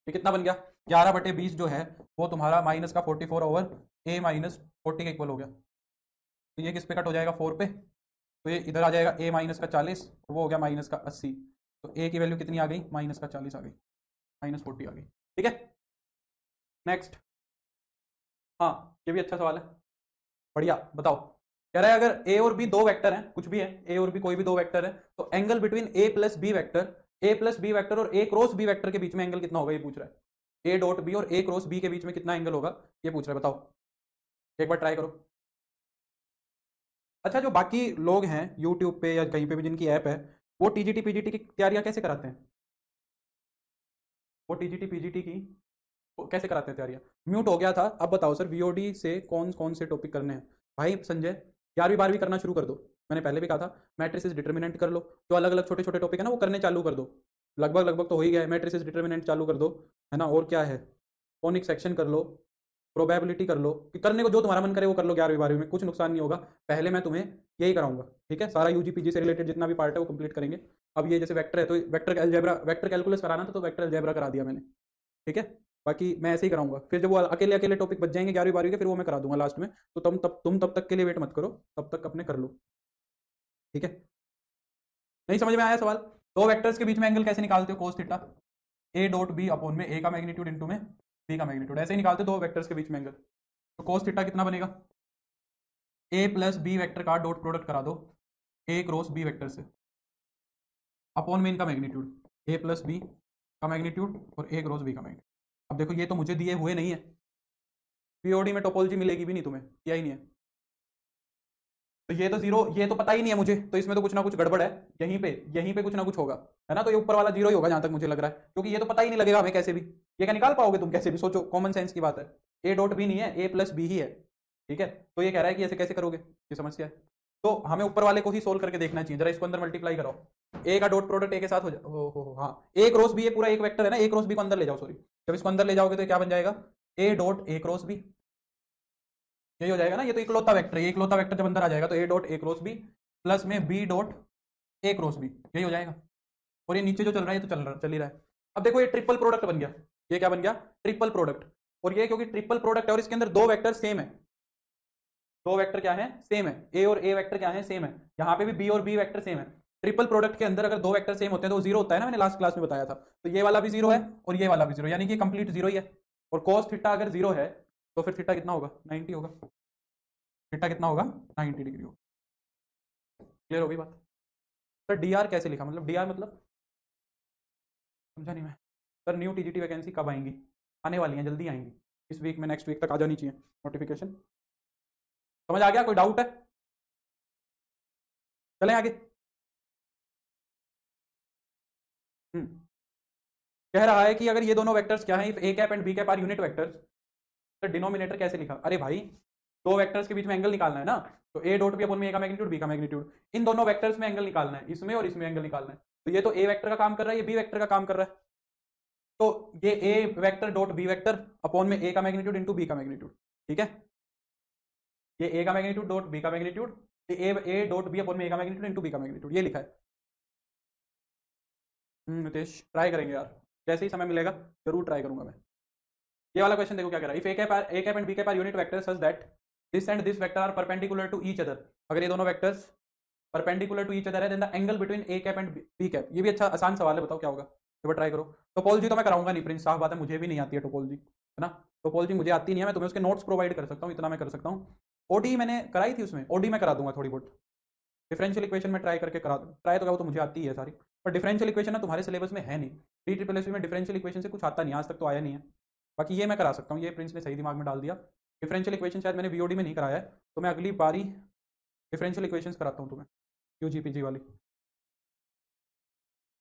ये कितना बन गया 11/20 जो है वो तुम्हारा माइनस का 44/A माइनस 40 के इक्वल हो गया। तो ये किस पे कट हो जाएगा 4 पे, तो ये इधर आ जाएगा A माइनस का 40, वो हो गया माइनस का 80। तो A की वैल्यू कितनी आ गई, माइनस का 40 आ गई, माइनस 40 आ गई। ठीक है, नेक्स्ट। हाँ ये भी अच्छा सवाल है, बढ़िया। बताओ, कह रहा है अगर A और B दो वेक्टर हैं, कुछ भी है A और B कोई भी दो वेक्टर है, तो angle between A plus B vector, A plus B vector और A क्रॉस B वेक्टर के बीच में एंगल कितना होगा, ये पूछ रहा है। A डॉट B और A क्रॉस B के बीच में कितना एंगल होगा, ये पूछ रहा है। बताओ, एक बार ट्राई करो। अच्छा, जो बाकी लोग हैं यूट्यूब पे या कहीं पे भी जिनकी ऐप है, वो TGT PGT की तैयारियां कैसे कराते हैं, वो TGT PGT की वो कैसे कराते हैं तैयारियां। म्यूट हो गया था, अब बताओ सर VOD से कौन कौन से टॉपिक करने हैं। भाई संजय 11वीं 12वीं करना शुरू कर दो, मैंने पहले भी कहा था। मैट्रिसेस डिटर्मिनेंट कर लो, जो अलग अलग छोटे छोटे टॉपिक है ना वो करने चालू कर दो। लगभग लगभग तो हो ही गया है, मैट्रिसेस डिटर्मिनेंट चालू कर दो, है ना। और क्या है, कॉनिक सेक्शन कर लो, प्रोबेबिलिटी कर लो, कि करने को जो तुम्हारा मन करे वो कर लो 11वीं 12वीं में, कुछ नुकसान नहीं होगा। पहले मैं तुम्हें यही कराऊंगा, ठीक है। सारा UG PG से रिलेटेड जितना भी पार्ट है वो कंप्लीट करेंगे। अब ये जैसे वेक्टर है तो वेक्टर अलजेब्रा, वेक्टर कैलकुलस कराना था तो वेक्टर अलजेब्रा करा दिया मैंने, ठीक है। बाकी मैं ऐसे ही कराऊंगा, फिर जब वो अकेले अकेले टॉपिक बच जाएंगे 11वीं 12वीं के, फिर वो मैं करा दूंगा लास्ट में। तो तुम तब तक के लिए वेट मत करो, तब तक अपने कर लो, ठीक है। नहीं समझ में आया सवाल, दो वेक्टर्स के बीच में एंगल कैसे निकालते हो, cos theta A dot B upon में A का मैग्नीट्यूड इंटू में B का मैग्नीट्यूड, ऐसे ही निकालते दो वेक्टर्स के बीच में एंगल। तो कोस थीटा कितना बनेगा, A प्लस बी वेक्टर का डॉट प्रोडक्ट करा दो A क्रॉस B वेक्टर से, अपॉन में इनका मैग्नीट्यूड A प्लस बी का मैग्नीट्यूड और A क्रॉस B का मैग्नीट्यूड। अब देखो ये तो मुझे दिए हुए नहीं है, POD में टोपोलॉजी मिलेगी भी नहीं तुम्हें, किया ही नहीं है। तो ये तो जीरो, ये तो पता ही नहीं है मुझे, तो इसमें तो कुछ ना कुछ गड़बड़ है, यहीं पे कुछ ना कुछ होगा, है ना। तो ये ऊपर वाला जीरो ही होगा जहां तक मुझे लग रहा है, क्योंकि ये तो पता ही नहीं लगेगा हमें कैसे भी। ये क्या निकाल पाओगे तुम कैसे भी, सोचो, कॉमन सेंस की बात है। A डॉट बी नहीं है, A प्लस बी ही है, ठीक है। तो ये कह रहा है कि ऐसे कैसे करोगे, ये समस्या है। तो हमें ऊपर वाले को ही सोल्व करके देखना चाहिए। जरा इसको अंदर मल्टीप्लाई कराओ, A का डॉट प्रोडक्ट A के साथ हो जाए, हाँ A क्रॉस B, ये पूरा एक वेक्टर है ना, A क्रॉस B को अंदर ले जाओ, सॉरी। जब इसको अंदर ले जाओगे तो क्या बन जाएगा, A dot A cross B, यही हो जाएगा ना। ये तो इकलौता वेक्टर है, इकलौता वेक्टर जब अंदर आ जाएगा तो A dot A cross B plus में B dot A cross B, यही हो जाएगा। और ये नीचे जो चल रहा है ये तो चल ही रहा है। अब देखो ये ट्रिपल प्रोडक्ट बन गया, ये क्या बन गया, ट्रिपल प्रोडक्ट। और ये क्योंकि ट्रिपल प्रोडक्ट है और इसके अंदर दो वेक्टर सेम है, दो वेक्टर क्या है, सेम है। A और A वेक्टर क्या है, सेम है। यहाँ पे भी B और B वेक्टर सेम है। ट्रिपल प्रोडक्ट के अंदर अगर दो वेक्टर सेम होते हैं तो वो जीरो होता है ना, मैंने लास्ट क्लास में बताया था। तो ये वाला भी जीरो है और ये वाला भी जीरो, यानी कि कंप्लीट जीरो ही है। और cos थीटा अगर जीरो है तो फिर थीटा कितना होगा, 90 होगा। थीटा कितना होगा, 90 डिग्री होगा। क्लियर होगी बात। सर DR कैसे लिखा, मतलब DR मतलब समझा नहीं मैं। सर न्यू TGT वैकेंसी कब आएंगी, आने वाली हैं, जल्दी आएंगी, इस वीक में, नेक्स्ट वीक तक आ जानी चाहिए नोटिफिकेशन। समझ आ गया, कोई डाउट है, चलें आगे। कह रहा है कि अगर ये दोनों वेक्टर्स क्या हैं, if A cap and B cap are unit vectors, तो डिनोमिनेटर कैसे लिखा। अरे भाई दो वेक्टर्स के बीच में एंगल निकालना है ना, तो A डॉट बी अपॉन में A का मैग्नीट्यूड B का मैग्नीट्यूड, इन दोनों वेक्टर्स में एंगल निकालना है, इसमें और इसमें एंगल निकालना है। तो ये तो A वेक्टर का काम कर रहा है, ये B वेक्टर का काम कर रहा है। तो ये A vector dot B vector upon में A का मैग्नीट्यूड इंटू B का मैग्नीट्यूड, ठीक है। ये A का मैग्नीट्यूड डॉट B का मैग्नीट्यूड, ये A डॉट B अपॉन में A का मैग्नीट्यूड इंटू B का मैग्नीट्यूड, ये लिखा है। नितेश ट्राई करेंगे यार, जैसे ही समय मिलेगा जरूर ट्राई करूंगा मैं। ये वाला क्वेश्चन देखो क्या कह रहा है, if A cap and B cap are unit vector such that this and this vector are perpendicular to each other, अगर ये दोनों vectors perpendicular to each other है, then the angle between A cap and B cap. ये भी अच्छा आसान सवाल है, बताओ क्या होगा, एक बार ट्राई करो। टोपोलॉजी तो मैं कराऊंगा नहीं प्रिंस, साफ बात है, मुझे भी नहीं आती है टोपोलॉजी, है ना। टोपोलॉजी मुझे आती नहीं है, मैं तुम्हें उसके नोट्स प्रोवाइड कर सकता हूँ, इतना मैं कर सकता हूँ। OD मैंने कराई थी, उसमें OD मैं करा दूंगा थोड़ी बहुत। डिफरेंशियल इक्वेशन में ट्राई करके करा दूँ, ट्राई तो क्या, वो तो मुझे आती है सारी, पर डिफरेंशियल इक्वेशन ना तुम्हारे सिलेबस में है नहीं। DSSS में डिफरेंशियल इक्वेशन से कुछ आता नहीं, आज तक तो आया नहीं है। बाकी ये मैं करा सकता हूँ, ये प्रिंस ने सही दिमाग में डाल दिया। डिफरेंशियल इक्वेशन शायद मैंने VOD में नहीं कराया है, तो मैं अगली बारी डिफरेंशियल इक्वेशंस कराता हूँ तुम्हें, UGPG वाली।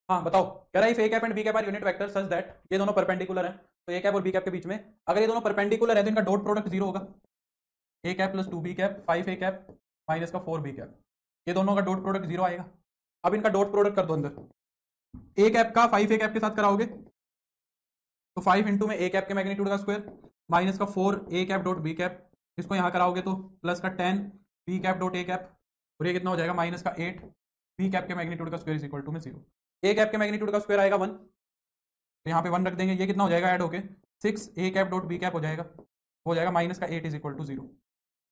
हाँ बताओ, कह रहा है if A cap and B cap are unit vector such that, ये दोनों परपेंडिकुलर हैं, तो A कैप और B कैप के बीच में अगर ये दोनों परपेंडिकुलर है तो इनका डॉट प्रोडक्ट जीरो होगा। A cap plus 2B cap 5A cap minus का 4B कैप, ये दोनों का डॉट प्रोडक्ट जीरो आएगा। अब इनका डॉट प्रोडक्ट कर दो अंदर, A कैप का 5A कैप के साथ कराओगे तो 5 इंटू में A कैप के मैग्नीट्यूड का स्क्वायर माइनस का 4A cap dot B cap इसको यहाँ कराओगे तो प्लस का 10 B cap dot A cap, और ये कितना हो जाएगा माइनस का 8 बी कैप के मैग्नीट्यूड का स्क्वायर इज इक्वल टू में 0। ए कैप के मैग्नीट्यूड का स्क्वायर आएगा 1, तो यहाँ पे 1 रख देंगे, ये कितना हो जाएगा ऐड होके 6 A cap dot B cap हो जाएगा माइनस का 8 इज इक्वल टू 0।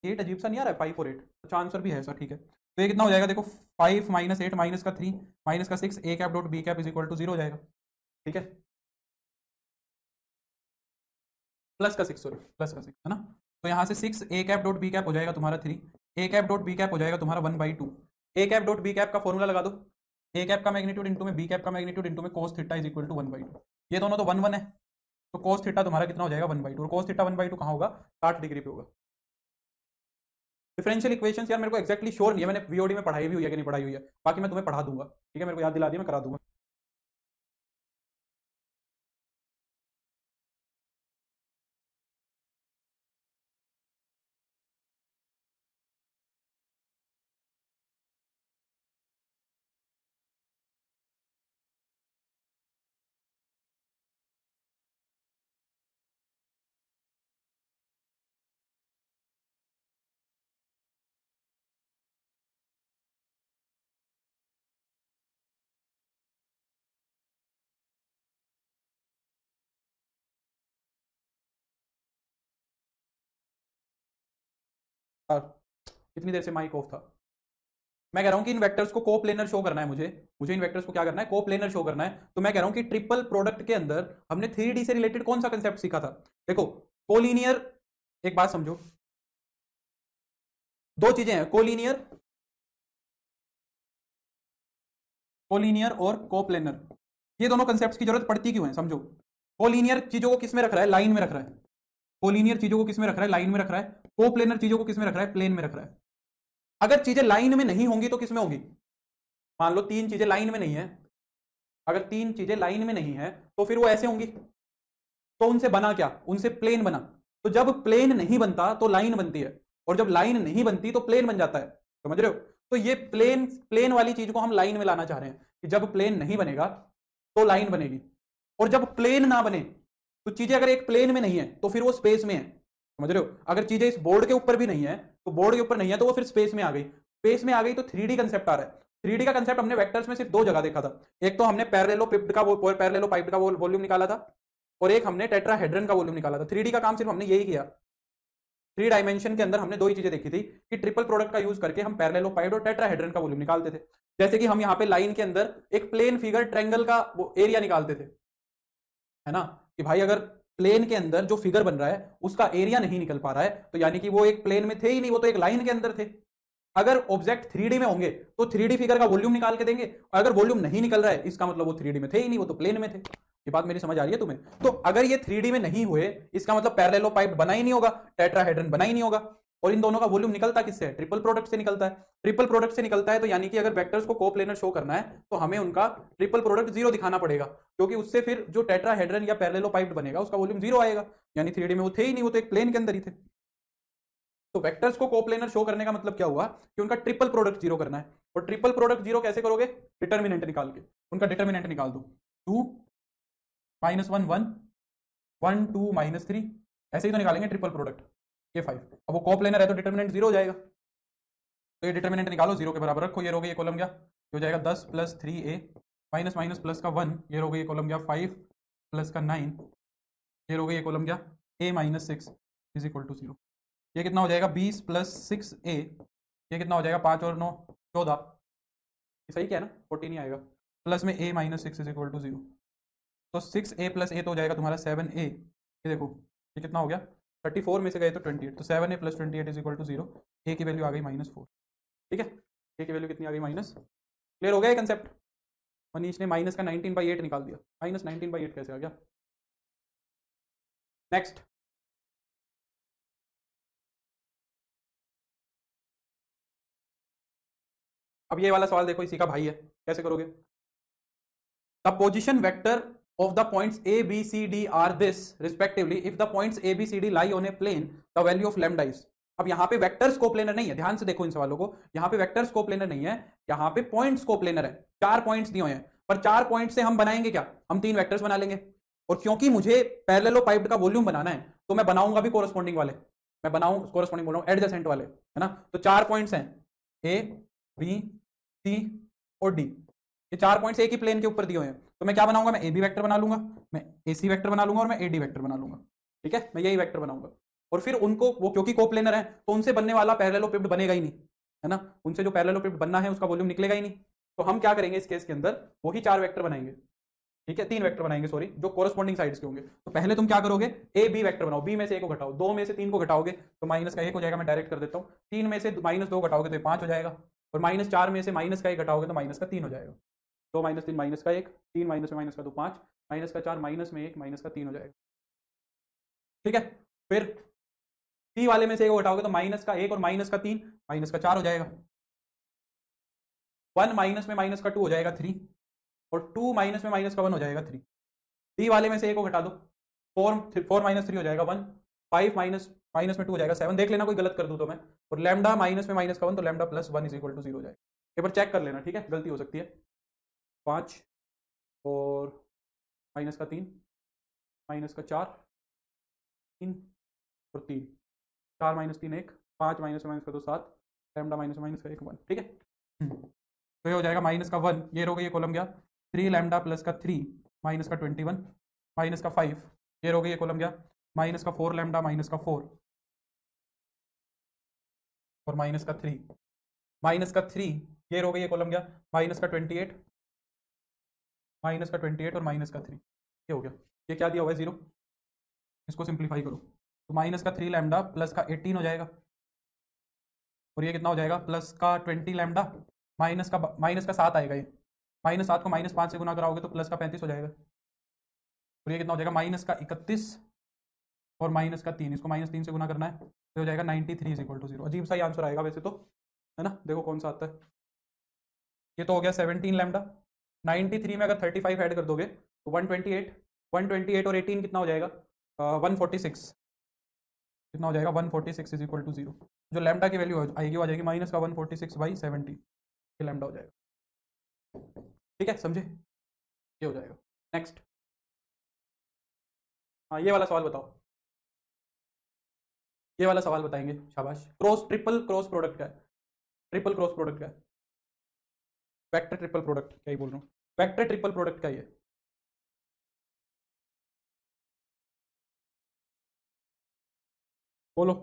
8 अजीब सा नहीं आ रहा है, 5 और 8, अच्छा आंसर भी है सर, ठीक है। तो ये कितना हो जाएगा देखो 5 माइनस 8 माइनस का 3 माइनस का 6 A cap dot B cap is equal to 0 हो जाएगा, ठीक है, प्लस का 6 सॉरी प्लस का 6 है ना। तो यहाँ से 6 A cap dot B cap हो जाएगा तुम्हारा 3, A cap dot B cap हो जाएगा तुम्हारा 1/2। A cap dot B cap का फॉर्मूला लगा दो, ए कैप का मैग्नीट्यूड इंटू में बी कैप का मैग्नीट्यूड इंटू में cos theta is equal to 1/2। ये दोनों तो 1 है, तो कोस थीटा तुम्हारा कितना हो जाएगा 1/2, और कोस थीटा 1/2 कहाँ होगा 60 डिग्री पे होगा। डिफरेंशियल इक्वेशंस यार मेरे को एक्जैक्टली श्योर नहीं है, मैंने वीओडी में पढ़ाई भी हुई है कि नहीं पढ़ाई हुई है, बाकी मैं तुम्हें पढ़ा दूंगा, ठीक है, मेरे को याद दिला दिया मैं करा दूंगा। और कितनी देर से माइक ऑफ था। मैं कह रहा हूं कि इन वेक्टर्स को कोप्लेनर शो करना है, मुझे इन वेक्टर्स को क्या करना है कोप्लेनर शो करना है। तो मैं कह रहा हूं कि ट्रिपल प्रोडक्ट के अंदर हमने 3D से रिलेटेड कौन सा कंसेप्ट सीखा था। देखो कोलिनियर, एक बात समझो, दो चीजें हैं, कोलिनियर कोलिनियर और कोप्लेनर, ये दोनों कंसेप्ट्स की जरूरत पड़ती क्यों है समझो। कोलिनियर चीजों को किस में रख रहा है लाइन में रख रहा है, कोलिनियर चीजों को किस में रख रहा है लाइन में रख रहा है, कोप्लेनर चीजों को किस में रख रहा है प्लेन में रख रहा है। अगर चीजें लाइन में नहीं होंगी तो किस में होंगी, मान लो तीन चीजें लाइन में नहीं है, अगर तीन चीजें लाइन में नहीं है तो फिर वो ऐसे होंगी, तो उनसे बना क्या, उनसे प्लेन बना। तो जब प्लेन नहीं बनता तो लाइन बनती है, और जब लाइन नहीं बनती तो प्लेन बन जाता है, समझ रहे हो। तो ये प्लेन प्लेन वाली चीज को हम लाइन में लाना चाह रहे हैं कि जब प्लेन नहीं बनेगा तो लाइन बनेगी, और जब प्लेन ना बने तो चीजें अगर एक प्लेन में नहीं है तो फिर वो स्पेस में है, समझ रहे हो। अगर चीजें इस बोर्ड के ऊपर भी नहीं है तो बोर्ड के ऊपर नहीं है तो वो फिर स्पेस में आ गई, स्पेस में आ गई तो 3D कंसेप्ट आ रहा है। 3D का कंसेप्ट हमने वेक्टर्स में सिर्फ दो जगह देखा था, एक तो हमने पैरेललोपाइप्ड का वॉल्यूम निकाला था, और एक हमने टेट्राहेड्रन का वॉल्यूम निकाला था। 3D का काम सिर्फ हमने यही किया, 3 डायमेंशन के अंदर हमने दो ही चीजें देखी थी कि ट्रिपल प्रोडक्ट का यूज करके हम पैरेललोपाइड और टेट्राहेड्रन का वॉल्यूम निकालते थे। जैसे कि हम यहाँ पे लाइन के अंदर एक प्लेन फिगर ट्रायंगल का वो एरिया निकालते थे, है ना, कि भाई अगर प्लेन के अंदर जो फिगर बन रहा है उसका एरिया नहीं निकल पा रहा है तो यानी कि वो एक प्लेन में थे ही नहीं, वो तो एक लाइन के अंदर थे। अगर ऑब्जेक्ट 3D में होंगे तो 3D फिगर का वॉल्यूम निकाल के देंगे, और अगर वॉल्यूम नहीं निकल रहा है इसका मतलब वो 3D में थे ही नहीं, वो तो प्लेन में थे। ये बात मेरी समझ आ रही है तुम्हें। तो अगर ये 3D में नहीं हुए इसका मतलब पैरेललोपाइड बना ही नहीं होगा, टेट्राहेड्रन बना ही नहीं होगा, और इन दोनों का वॉल्यूम निकलता किससे है, ट्रिपल प्रोडक्ट से निकलता है। ट्रिपल प्रोडक्ट से निकलता है तो यानी कि अगर वेक्टर्स को कोप्लेनर शो करना है तो हमें उनका ट्रिपल प्रोडक्ट 0 दिखाना पड़ेगा, क्योंकि उससे फिर जो टेट्राहेड्रन या पैरेललोपाइड बनेगा उसका वॉल्यूम 0 आएगा, यानी 3D में वो थे ही नहीं, वो तो एक प्लेन के अंदर ही थे। तो वेक्टर्स को कोप्लेनर शो करने का मतलब क्या हुआ कि उनका ट्रिपल प्रोडक्ट 0 करना है। और ट्रिपल प्रोडक्ट 0 कैसे करोगे, डिटर्मिनेंट निकाल के, उनका डिटर्मिनेंट निकाल दो, 2 -1 1 1 2 -3, ऐसे ही तो निकालेंगे ट्रिपल प्रोडक्ट, ये 5। अब वो कोप्लेनर है तो डिटर्मिनेंट 0 हो जाएगा, तो ये डिटर्मिनेंट निकालो 0 के बराबर रखो, ये हो गया ये कॉलम क्या, ये हो जाएगा 10 + 3a माइनस माइनस प्लस का 1, ये हो गया ये कॉलम क्या 5 + का 9, ये हो गया ये कॉलम क्या a - 6 इज इक्वल टू 0। ये कितना हो जाएगा 20 + 6a, ये कितना हो जाएगा 5 और 9 14, सही क्या है ना 14 ही आएगा, प्लस में a - 6 इज इक्वल टू 0। तो 6a + a तो हो जाएगा तुम्हारा 7a, ये देखो ये कितना हो गया 34 में से गए तो 28, तो 7a + 28 is equal to 0, a की वैल्यू आ गई -4, ठीक है, a की वैल्यू कितनी आ गई माइनस। क्लियर हो गया ये कंसेप्ट। मनीष ने माइनस का 19/8 निकाल दिया, -19/8 कैसे आ गया। नेक्स्ट, अब ये वाला सवाल देखो, इसी का भाई है, कैसे करोगे। The position vector of the points a b c d are this respectively if the points a b c d lie on a plane the value of lambda is। अब यहाँ पे वेक्टर्स कोप्लेनर नहीं है, ध्यान से देखो इन सवालों को, यहाँ पे वेक्टर्स कोप्लेनर नहीं है, यहाँ पे पॉइंट्स कोप्लेनर है। 4 पॉइंट्स दिए हुए हैं, पर 4 पॉइंट से हम बनाएंगे क्या, हम 3 वेक्टर्स बना लेंगे। और क्योंकि मुझे पैरेललोपाइप्ड का वॉल्यूम बनाना है तो मैं बनाऊंगा भी कोरस्पॉन्डिंग वाले, मैं बनाऊं कोरस्पॉन्डिंग बोल रहा हूँ एडजेसेंट वाले, है ना। तो 4 पॉइंट्स हैं ए बी सी और डी, ये 4 पॉइंट्स एक ही प्लेन के ऊपर दिए हुए हैं। तो मैं क्या बनाऊंगा, मैं ए बी वैक्टर बना लूंगा, मैं ए सी वैक्टर बना लूंगा और मैं ए डी वैक्टर बना लूंगा। ठीक है, मैं यही वैक्टर बनाऊंगा। और फिर उनको वो क्योंकि कोप्लेनर है तो उनसे बनने वाला पैरेललोपिड बनेगा ही नहीं, है ना। उनसे जो पैरेललोपिड बनना है उसका वॉल्यूम निकलेगा ही नहीं। तो हम क्या करेंगे इस केस के अंदर, वही 4 वेक्टर बनाएंगे। ठीक है, 3 वेक्टर बनाएंगे सॉरी, जो कोरस्पॉन्डिंग साइड्स के होंगे। तो पहले तुम क्या करोगे, ए बी वेक्टर बनाओ, बी में से ए को घटाओ, 2 में से 3 को घटाओगे तो माइनस का 1 हो जाएगा, मैं डायरेक्ट कर देता हूँ। 3 में से -2 घटाओगे तो ये 5 हो जाएगा, और -4 में से माइनस का 1 घटाओगे तो माइनस का 3 हो जाएगा। 2 - 3 माइनस का 1, 3 माइनस में माइनस का 2 5, माइनस का 4 माइनस में 1 माइनस का 3 हो जाएगा। ठीक है, फिर सी वाले में से 1 को घटाओगे तो माइनस का 1 और माइनस का 3 माइनस का 4 हो जाएगा। 1 माइनस में माइनस का 2 हो जाएगा 3, और 2 माइनस में माइनस का 1 हो जाएगा 3। डी वाले में से 1 को घटा दो, 4 माइनस 3 हो जाएगा 1, 5 माइनस माइनस में 2 हो जाएगा 7, देख लेना कोई गलत कर दूं तो मैं, और लैम्डा माइनस में माइनस का 1 तो lambda plus 1 is equal to 0 हो जाएगा। एक बार चेक कर लेना, ठीक है, गलती हो सकती है। 5 और माइनस का 3 माइनस का 4 3 और 3, 4 माइनस 3 1, 5 माइनस में माइनस का 2 7, लैम्डा माइनस में माइनस का 1 1। ठीक है, तो ये हो जाएगा माइनस का 1, ये रोगे ये कॉलम गया 3 लैम्डा प्लस का 3 माइनस का 21 माइनस का 5, ये रोगे ये कॉलम गया माइनस का 4 लैम्डा माइनस का 4 और माइनस का 3 माइनस का 3, ये रोगे ये कॉलम गया माइनस का 28 माइनस का 28 और माइनस का 3, ये हो गया। ये क्या दिया हुआ है 0, इसको सिंप्लीफाई करो तो माइनस का 3 लैम्डा प्लस का 18 हो जाएगा, और ये कितना हो जाएगा प्लस का 20 लैम्डा माइनस का 7 आएगा, ये -7 को -5 से गुना कराओगे तो प्लस का 35 हो जाएगा, और ये कितना हो जाएगा माइनस का 31 और माइनस का 3, इसको -3 से गुना करना है तो हो जाएगा 93 इज इक्वल टू 0। अजीब सा ही आंसर आएगा वैसे तो, है ना, देखो कौन सा आता है। ये तो हो गया 17 लैम्डा, 93 में अगर 35 ऐड कर दोगे तो 128, 128 और 18 कितना हो जाएगा 146, कितना हो जाएगा 146 इज इक्वल टू 0। जो लैम्डा की वैल्यू आएगी वो आ जाएगी माइनस का 146/70, ये लैम्डा हो जाएगा। ठीक है, समझे, ये हो जाएगा। नेक्स्ट, हाँ ये वाला सवाल बताओ, ये वाला सवाल बताएंगे, शाबाश। ट्रिपल क्रॉस प्रोडक्ट क्या है, ट्रिपल क्रॉस प्रोडक्ट क्या है, वेक्टर ट्रिपल प्रोडक्ट क्या ही बोल रहा हूँ, वेक्टर ट्रिपल प्रोडक्ट क्या है, बोलो।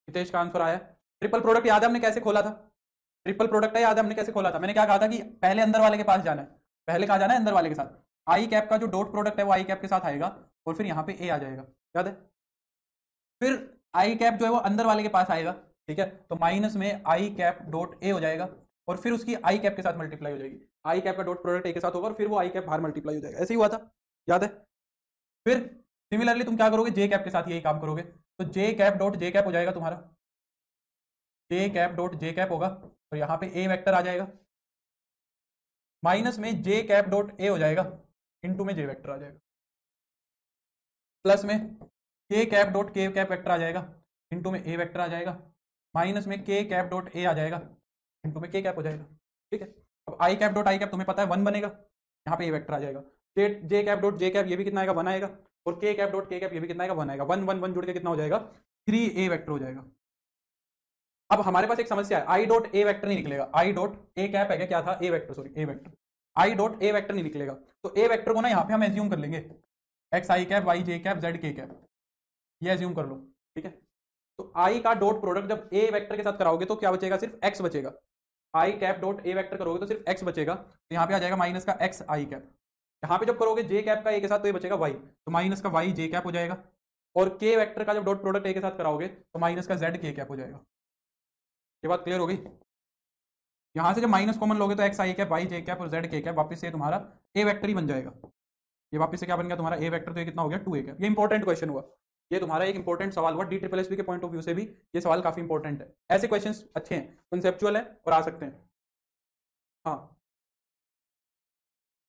हितेश का आंसर आया। ट्रिपल प्रोडक्ट याद है हमने कैसे खोला था, ट्रिपल प्रोडक्ट है याद है हमने कैसे खोला था, मैंने क्या कहा था कि पहले अंदर वाले के पास जाना है, पहले कहा जाना है अंदर वाले के साथ, आई कैप का जो डॉट प्रोडक्ट है वो आई कैप के साथ आएगा और फिर यहाँ पे ए आ जाएगा, याद है। फिर आई कैप जो है वो अंदर वाले के पास आएगा, ठीक है, तो माइनस में आई कैप डॉट ए हो जाएगा और फिर उसकी आई कैप के साथ मल्टीप्लाई हो जाएगी, आई कैप का डॉट प्रोडक्ट ए के साथ होगा और फिर वो आई कैप बाहर मल्टीप्लाई हो जाएगा, ऐसे ही हुआ था, याद है। फिर सिमिलरली तुम क्या करोगे, जे कैप के साथ यही काम करोगे, तो जे कैप डॉट जे कैप हो जाएगा तुम्हारा, जे कैप डॉट जे कैप होगा, तो यहाँ पे ए वेक्टर आ जाएगा, माइनस में जे कैप डॉट ए हो जाएगा, इनटू में जे वेक्टर आ जाएगा, प्लस में के कैप डॉट के कैप वेक्टर आ जाएगा, इनटू में ए वेक्टर आ जाएगा, माइनस में के कैप डॉट ए आ जाएगा, इनटू में के कैप हो जाएगा। ठीक है, अब आई कैप डॉट आई कैप तुम्हें पता है 1 बनेगा, यहाँ पे ए वेक्टर आ जाएगा, जे कैप डॉट जे कैप ये भी कितना आएगा 1 आएगा, और के कैप डॉट के कैप ये भी कितना आएगा 1 आएगा, 1 1 1 जुड़ के कितना हो जाएगा 3 ए वेक्टर हो जाएगा। अब हमारे पास एक समस्या है, आई डॉट ए वेक्टर नहीं निकलेगा, आई डॉट ए कैप है क्या था, A vector, sorry A vector, I dot A vector नहीं निकलेगा, तो ए वेक्टर को ना यहाँ पे हम एज्यूम कर लेंगे एक्स आई कैप वाई जे कैप जेड के कैप, ये एज्यूम कर लो, ठीक है। तो आई का डॉट प्रोडक्ट जब ए वेक्टर के साथ कराओगे तो क्या बचेगा, सिर्फ एक्स बचेगा, आई कैप डॉट ए वेक्टर करोगे तो सिर्फ एक्स बचेगा, तो यहाँ पे आ जाएगा माइनस का एक्स आई कैप, यहाँ पे जब करोगे जे कैप का ए के साथ तो ये बचेगा वाई, तो माइनस का वाई जे कैप हो जाएगा, और के वेक्टर का जब डॉट प्रोडक्ट ए के साथ कराओगे तो माइनस का जेड के कैप हो जाएगा। ये बात क्लियर हो गई? यहां से जब माइनस कॉमन लोगे तो एक्स आई कैप, वाई जे कैप और जेड के कैप वापस से तुम्हारा ए वेक्टर ही बन जाएगा। ये वापस से क्या बन गया तुम्हारा ए वेक्टर, तो ये कितना हो गया 2 ए कैप। ये इंपॉर्टेंट क्वेश्चन हुआ, ये तुम्हारा एक इंपॉर्टेंट सवाल हुआ DSSB के पॉइंट ऑफ व्यू से भी ये सवाल काफी इंपॉर्टेंट है। ऐसे क्वेश्चंस अच्छे हैं, कंसेप्चुअल है और आ सकते हैं। हाँ,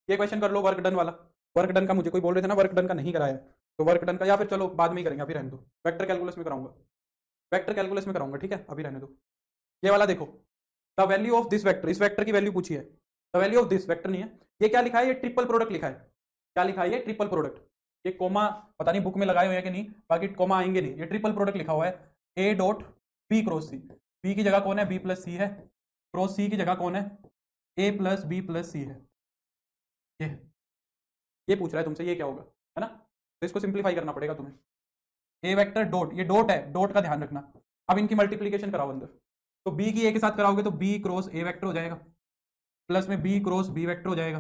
ये क्वेश्चन कर लो वर्क डन वाला। वर्क डन का मुझे कोई बोल रहे थे ना वर्क डन का नहीं कराया, तो वर्क डन का या फिर चलो बाद में ही करेंगे, अभी रहने दो। वेक्टर कैलकुलस में कराऊंगा, वेक्टर कैलकुलस में कराऊंगा, ठीक है अभी रहने दो। ये वाला देखो, the value of this vector, इस वेक्टर की वैल्यू पूछी है। The value of this vector नहीं है, ये क्या लिखा है, ये ट्रिपल प्रोडक्ट लिखा है। क्या लिखा है, ये ट्रिपल प्रोडक्ट। ये कोमा पता नहीं बुक में लगाए हुए हैं कि नहीं, बाकी कोमा आएंगे नहीं, ये ट्रिपल प्रोडक्ट लिखा हुआ है। A dot B cross C, B की जगह कौन है, बी प्लस सी है, क्रॉस सी की जगह कौन है, ए प्लस बी प्लस सी है। ये पूछ रहा है तुमसे, ये क्या होगा, है ना? तो इसको सिंप्लीफाई करना पड़ेगा तुम्हें। ए वेक्टर डॉट, ये डॉट है, डॉट का ध्यान रखना। अब इनकी मल्टीप्लीकेशन कराओ अंदर, तो बी की ए के साथ कराओगे तो बी क्रॉस ए वेक्टर हो जाएगा, प्लस में बी क्रॉस बी वेक्टर हो जाएगा,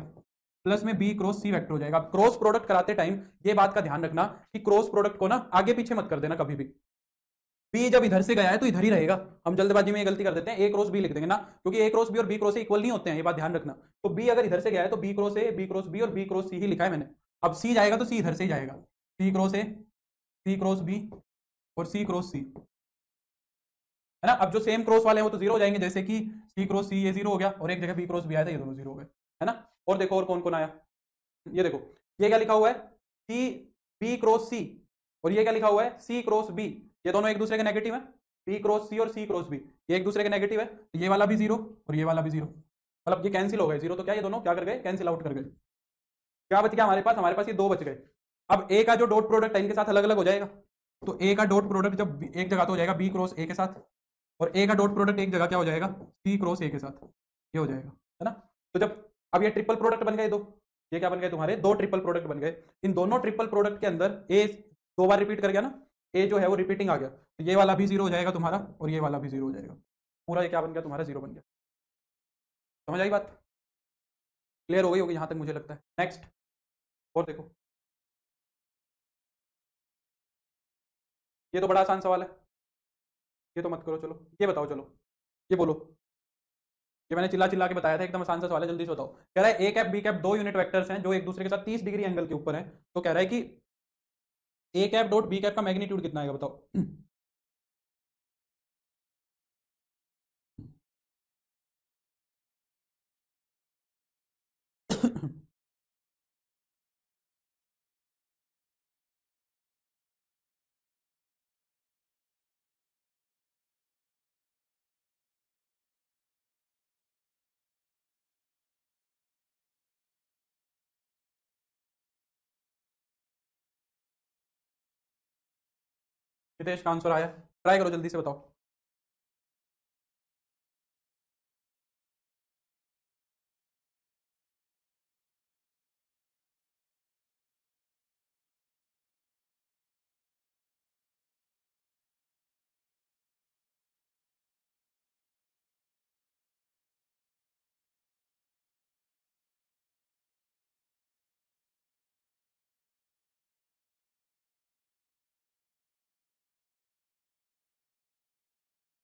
प्लस में बी क्रॉस सी वेक्टर हो जाएगा। क्रॉस प्रोडक्ट कराते टाइम ये बात का ध्यान रखना कि क्रॉस प्रोडक्ट को ना आगे पीछे मत कर देना कभी भी। बी जब इधर से गया है तो इधर ही रहेगा। हम जल्दबाजी में ये गलती कर देते हैं, ए क्रॉस बी लिख देंगे ना, क्योंकि ए क्रॉस बी और बी क्रॉस ए इक्वल नहीं होते हैं, ये बात ध्यान रखना। तो बी अगर इधर से गया है तो B cross A, B cross B और बी क्रॉस सी ही लिखा है मैंने। अब सी जाएगा तो सी इधर से ही जाएगा, C cross A, C cross B और सी क्रॉस सी, है ना? अब जो सेम क्रॉस वाले हैं वो तो जीरो हो जाएंगे, जैसे कि सी क्रॉस सी ये जीरो हो गया, और एक जगह बी क्रॉस बी आया था, ये दोनों जीरो हो गए, है ना? और देखो और कौन कौन आया, ये देखो, ये क्या लिखा हुआ है, सी बी क्रॉस सी, और ये क्या लिखा हुआ है, सी क्रॉस बी। ये दोनों एक दूसरे के नेगेटिव है, बी क्रॉस सी और सी क्रॉस बी, ये एक दूसरे के नेगेटिव है, तो ये वाला भी जीरो और ये वाला भी जीरो, मतलब ये कैंसिल हो गए जीरो, तो क्या ये दोनों क्या कर गए, कैंसिल आउट कर गए। क्या बच गया हमारे पास, हमारे पास ये दो बच गए। अब ए का जो डॉट प्रोडक्ट है इनके साथ अलग अलग हो जाएगा, तो ए का डॉट प्रोडक्ट जब एक जगह तो हो जाएगा बी क्रॉस ए के साथ, और ए का डॉट प्रोडक्ट एक जगह क्या हो जाएगा, सी क्रॉस ए के साथ, ये हो जाएगा, है ना? तो जब अब ये ट्रिपल प्रोडक्ट बन गए दो, ये क्या बन गए तुम्हारे, दो ट्रिपल प्रोडक्ट बन गए। इन दोनों ट्रिपल प्रोडक्ट के अंदर ए दो बार रिपीट कर गया ना, ए जो है वो रिपीटिंग आ गया, तो ये वाला भी जीरो हो जाएगा तुम्हारा और ये वाला भी जीरो हो जाएगा, पूरा ये क्या बन गया तुम्हारा, जीरो बन गया। समझ आई बात? क्लियर हो गई होगी यहां तक मुझे लगता है। नेक्स्ट, और देखो, ये तो बड़ा आसान सवाल है, ये तो मत करो, चलो ये बताओ, चलो ये बोलो, ये मैंने चिल्ला चिल्ला के बताया था, एकदम आसान सा सवाल है, जल्दी से बताओ। कह रहा है ए कैप बी कैप दो यूनिट वेक्टर्स हैं जो एक दूसरे के साथ 30 डिग्री एंगल के ऊपर हैं, तो कह रहा है कि ए कैप डॉट बी कैप का मैग्नीट्यूड कितना आएगा, बताओ। हितेश का आंसर आया, ट्राई करो जल्दी से बताओ।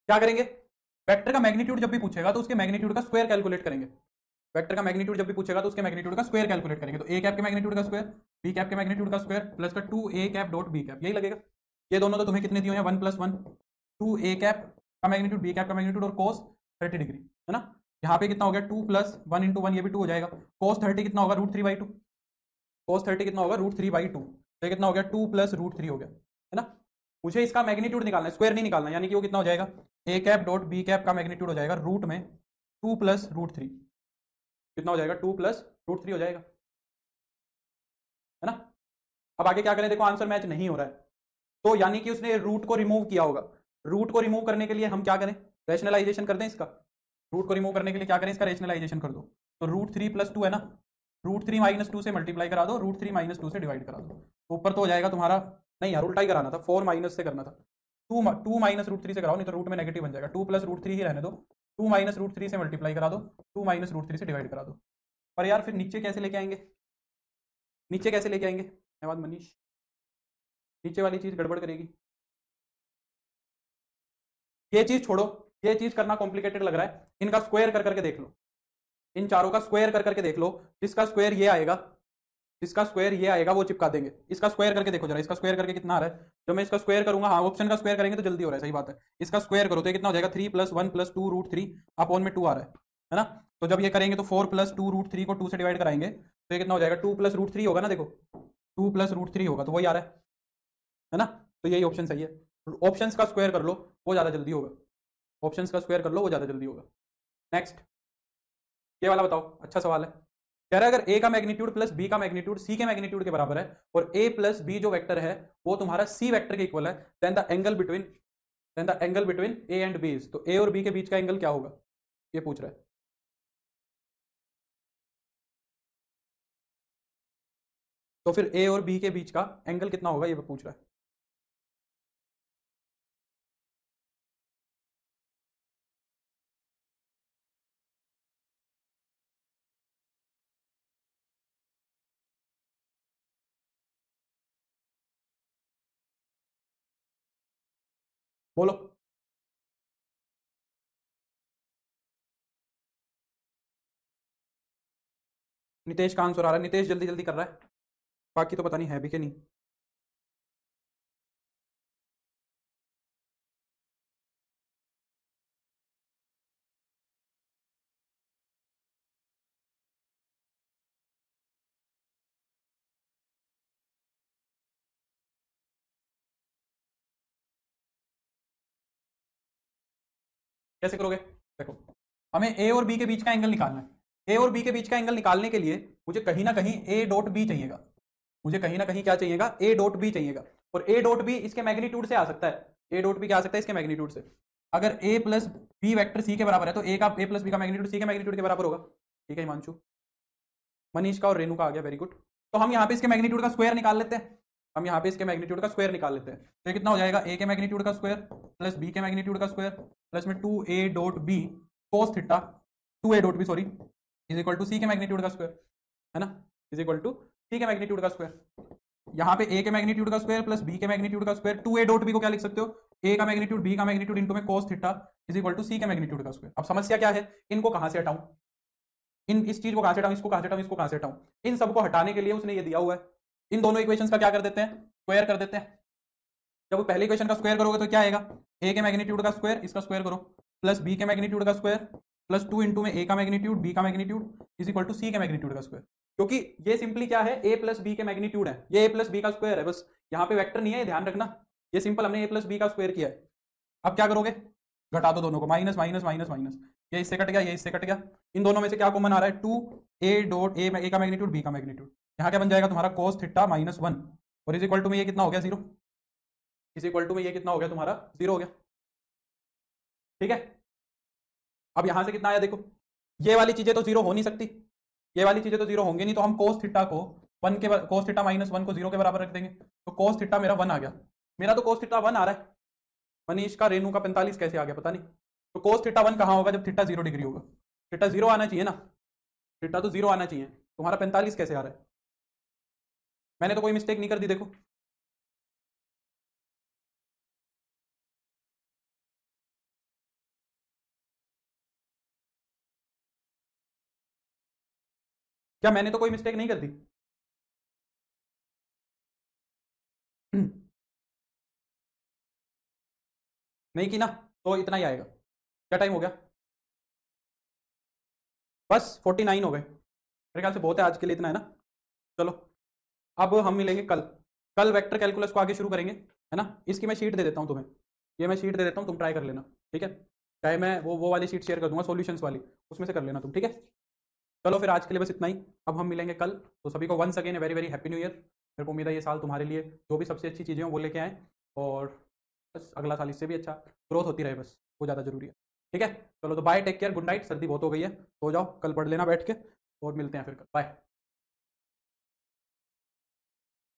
क्या करेंगे, वेक्टर का मैग्नीट्यूड जब भी पूछेगा तो उसके मैग्नीट्यूड का स्क्वायर कैलकुलेट करेंगे। वेक्टर का मैग्नीट्यूड जब भी पूछेगा तो उसके मैग्नीट्यूड का स्क्वायर कैलकुलेट करेंगे, तो ए कैप के मैग्नीट्यूड का स्क्वायर, बी कैप के मैग्नीट्यूड का स्क्वायर, प्लस का 2 A cap dot B cap, यही लगेगा। ये दोनों तो तुम्हें कितने दिए हैं, 1 + 1, 2 ए कैप का मैग्नीट्यूड, बी कैप का मैग्नीट्यूड और कोस 30 डिग्री, है ना? यहाँ पे कितना हो गया, 2 + 1 × 1, ये भी 2 हो जाएगा। कोस 30 कितना होगा, √3/2, कोस 30 कितना होगा, √3/2, तो ये कितना हो गया, 2 + √3 हो गया, है ना? मुझे इसका मैग्नीट्यूड निकालना है, स्क्वायर नहीं निकालना, यानी कि वो कितना हो जाएगा, ए कैप डॉट बी कैप का मैग्नीट्यूड हो जाएगा रूट में 2 + √3, कितना हो जाएगा, 2 + √3 हो जाएगा, है ना? अब आगे क्या करें, देखो आंसर मैच नहीं हो रहा है, तो यानी कि उसने रूट को रिमूव किया होगा। रूट को रिमूव करने के लिए हम क्या करें, रैशनलाइजेशन कर दें इसका। रूट को रिमूव करने के लिए क्या करें, इसका रैशनलाइजेशन कर दो, तो √3 + 2 है ना, √3 - 2 से मल्टीप्लाई करा दो, √3 - 2 से डिवाइड करा दो, तो ऊपर तो हो जाएगा तुम्हारा, नहीं यार उल्टा ही कराना था, 4 माइनस से करना था, 2 √3 से कराओ, नहीं तो रूट में नेगेटिव बन जाएगा, 2 + √3 ही रहने दो, 2 - √3 से मल्टीप्लाई करा दो, 2 - √3 से डिवाइड करा दो। पर यार फिर नीचे कैसे लेके आएंगे, नीचे कैसे लेके आएंगे, धन्यवाद मनीष। नीचे वाली चीज गड़बड़ करेगी। ये चीज छोड़ो, ये चीज करना कॉम्प्लिकेटेड लग रहा है, इनका स्क्वायर कर करके देख लो, इन चारों का स्क्वायर कर करके देख लो, जिसका स्क्वायर ये आएगा, जिसका स्क्वायर ये आएगा वो चिपका देंगे। इसका स्क्वायर करके देखो जरा, इसका स्क्वायर करके कितना आ रहा है, जब मैं इसका स्क्वायर करूंगा, हाँ ऑप्शन का स्क्वायर करेंगे तो जल्दी हो रहा है, सही बात है। इसका स्क्वायर करो तो ये कितना हो जाएगा, 3+1+2√3 अपॉन में 2 आ रहा है ना। तो जब ये करेंगे तो 4+2√3 को 2 से डिवाइड कराएंगे तो ये कितना हो जाएगा, 2+√3 होगा ना, देखो 2+√3 होगा तो वही आ रहा है ना। तो यही ऑप्शन सही है। ऑप्शंस का स्क्वायर कर लो वो ज्यादा जल्दी होगा, ऑप्शंस का स्क्वायर कर लो वो ज्यादा जल्दी होगा। नेक्स्ट ये वाला बताओ, अच्छा सवाल है। कह रहा है अगर ए का मैग्नीट्यूड प्लस बी का मैग्नीट्यूड सी के मैग्नीट्यूड के बराबर है और ए प्लस बी जो वेक्टर है वो तुम्हारा सी वेक्टर के इक्वल है, then the angle between A and B is, तो ए और बी के बीच का एंगल क्या होगा, ये पूछ रहा है। तो फिर ए और बी के बीच का एंगल कितना होगा ये पूछ रहा है। बोलो। नितेश का आंसर आ रहा है, नितेश जल्दी जल्दी कर रहा है, बाकी तो पता नहीं है भी कि नहीं। कैसे करोगे, देखो हमें ए और बी के बीच का एंगल निकालना है। ए और बी के बीच का एंगल निकालने के लिए मुझे कहीं ना कहीं ए डॉट बी चाहिएगा, मुझे कहीं ना कहीं क्या चाहिएगा, ए डॉट बी चाहिएगा। और ए डॉट बी इसके मैग्नीट्यूड से आ सकता है, ए डॉट बी क्या आ सकता है, इसके मैग्नीट्यूड से। अगर ए प्लस बी वैक्टर सी के बराबर है तो ए प्लस बी का मैग्नीट्यूड सी के मैग्नीट्यूड के बराबर होगा। ठीक है हिमांशु, मनीष का और रेनू का आ गया, वेरी गुड। तो हम यहाँ पे इसके मैग्नीट्यूड का स्क्वायर निकाल लेते हैं, हम यहाँ पे इसके मैग्नीट्यूड का स्क्वायर निकाल लेते हैं। तो ये कितना हो जाएगा, ए के मैग्नीट्यूड का स्क्वायर प्लस बी के मैग्नीट्यूड का स्क्वायर प्लस में 2a dot B cos theta, 2a dot B sorry, is equal to C के मैग्नीट्यूड का स्क्वायर, है ना, इज इक्वल टू सी के मैग्नीट्यूड का स्क्वायर। यहाँ पे ए के मैग्नीट्यूड का स्क्वायर प्लस बी के मैग्नीट्यूड का स्क्वायर, 2a डॉट बी को क्या लिख सकते हो, ए का मैग्नीट्यूड बी का मैग्नीट्यूड इनटू में cos theta is equal to C के मैग्नीट्यूड का स्क्वायर। अब समस्या क्या है, इनको कहां से हटाऊं, इन इस चीज को कहां से हटाऊं, इसको कहां से हटाऊं, इसको कहां से हटाऊं। इन सबको हटाने के लिए उसने ये दिया हुआ है, इन दोनों इक्वेशंस का क्या कर देते हैं, स्क्वायर कर देते हैं। जब पहले इक्वेशन का स्क्वायर करोगे तो क्या आएगा, ए के मैग्नीट्यूड का स्क्वायर, इसका स्क्वायर करो, प्लस बी के मैग्नीट्यूड का स्क्वायर प्लस 2 इंटू में ए का मैग्नीट्यूड बी का magnitude is equal to C के मैग्नीट्यूड का स्क्वायर। क्योंकि ये सिंपली क्या है, ए प्लस बी के मैग्नीट्यूड है, ये ए प्लस बी का स्क्वायर है, बस यहाँ पे वेक्टर नहीं है, ध्यान रखना, ये सिंपल हमने ए प्लस बी का स्क्वायर किया है। अब क्या करोगे, घटा दो दोनों को, माइनस माइनस माइनस माइनस, ये इससे कट गया, ये इससे कट गया, इन दोनों में से क्या कॉमन आ रहा है, 2a डॉट ए का मैग्नीट्यूड बी का मैग्नीट्यूड, यहाँ क्या बन जाएगा तुम्हारा cos थीटा -1 और इज इक्वल टू में ये कितना हो गया, 0, इज इक्वल टू में ये कितना हो गया तुम्हारा, 0 हो गया। ठीक है, अब यहां से कितना आया देखो, ये वाली चीजें तो 0 हो नहीं सकती, ये वाली चीजें तो 0 होंगी नहीं, तो हम cos थीटा को cos थीटा -1 को 0 के बराबर रख देंगे, तो cos थीटा मेरा 1 आ गया, मेरा तो cos थीटा 1 आ रहा है। मनीष का, रेनू का 45 कैसे आ गया पता नहीं। तो cos थीटा 1 कहां होगा, जब थीटा 0 डिग्री होगा, थीटा 0 आना चाहिए ना, थीटा तो 0 आना चाहिए, तुम्हारा 45 कैसे आ रहा है, मैंने तो कोई मिस्टेक नहीं कर दी देखो। क्या मैंने तो कोई मिस्टेक नहीं कर दी नहीं की ना, तो इतना ही आएगा। क्या टाइम हो गया, बस 49 हो गए, मेरे ख्याल से बहुत है आज के लिए, इतना है ना। चलो अब हम मिलेंगे कल, कल वेक्टर कैलकुलस को आगे शुरू करेंगे, है ना। इसकी मैं शीट दे देता हूँ तुम्हें, ये मैं शीट दे देता हूँ, तुम ट्राई कर लेना, ठीक है। चाहे मैं वो वाली शीट शेयर कर दूंगा सॉल्यूशंस वाली, उसमें से कर लेना तुम, ठीक है। चलो फिर आज के लिए बस इतना ही, अब हम मिलेंगे कल। तो सभी को once again very very happy new year. मेरे को उम्मीद है ये साल तुम्हारे लिए जो भी सबसे अच्छी चीज़ें हो वो लेके आएँ, और बस अगला साल इससे भी अच्छा ग्रोथ होती रहे, बस वो ज़्यादा जरूरी है, ठीक है। चलो तो bye, take care, good night, सर्दी बहुत हो गई है, सो जाओ, कल पढ़ लेना बैठ के, और मिलते हैं फिर कल, बाय।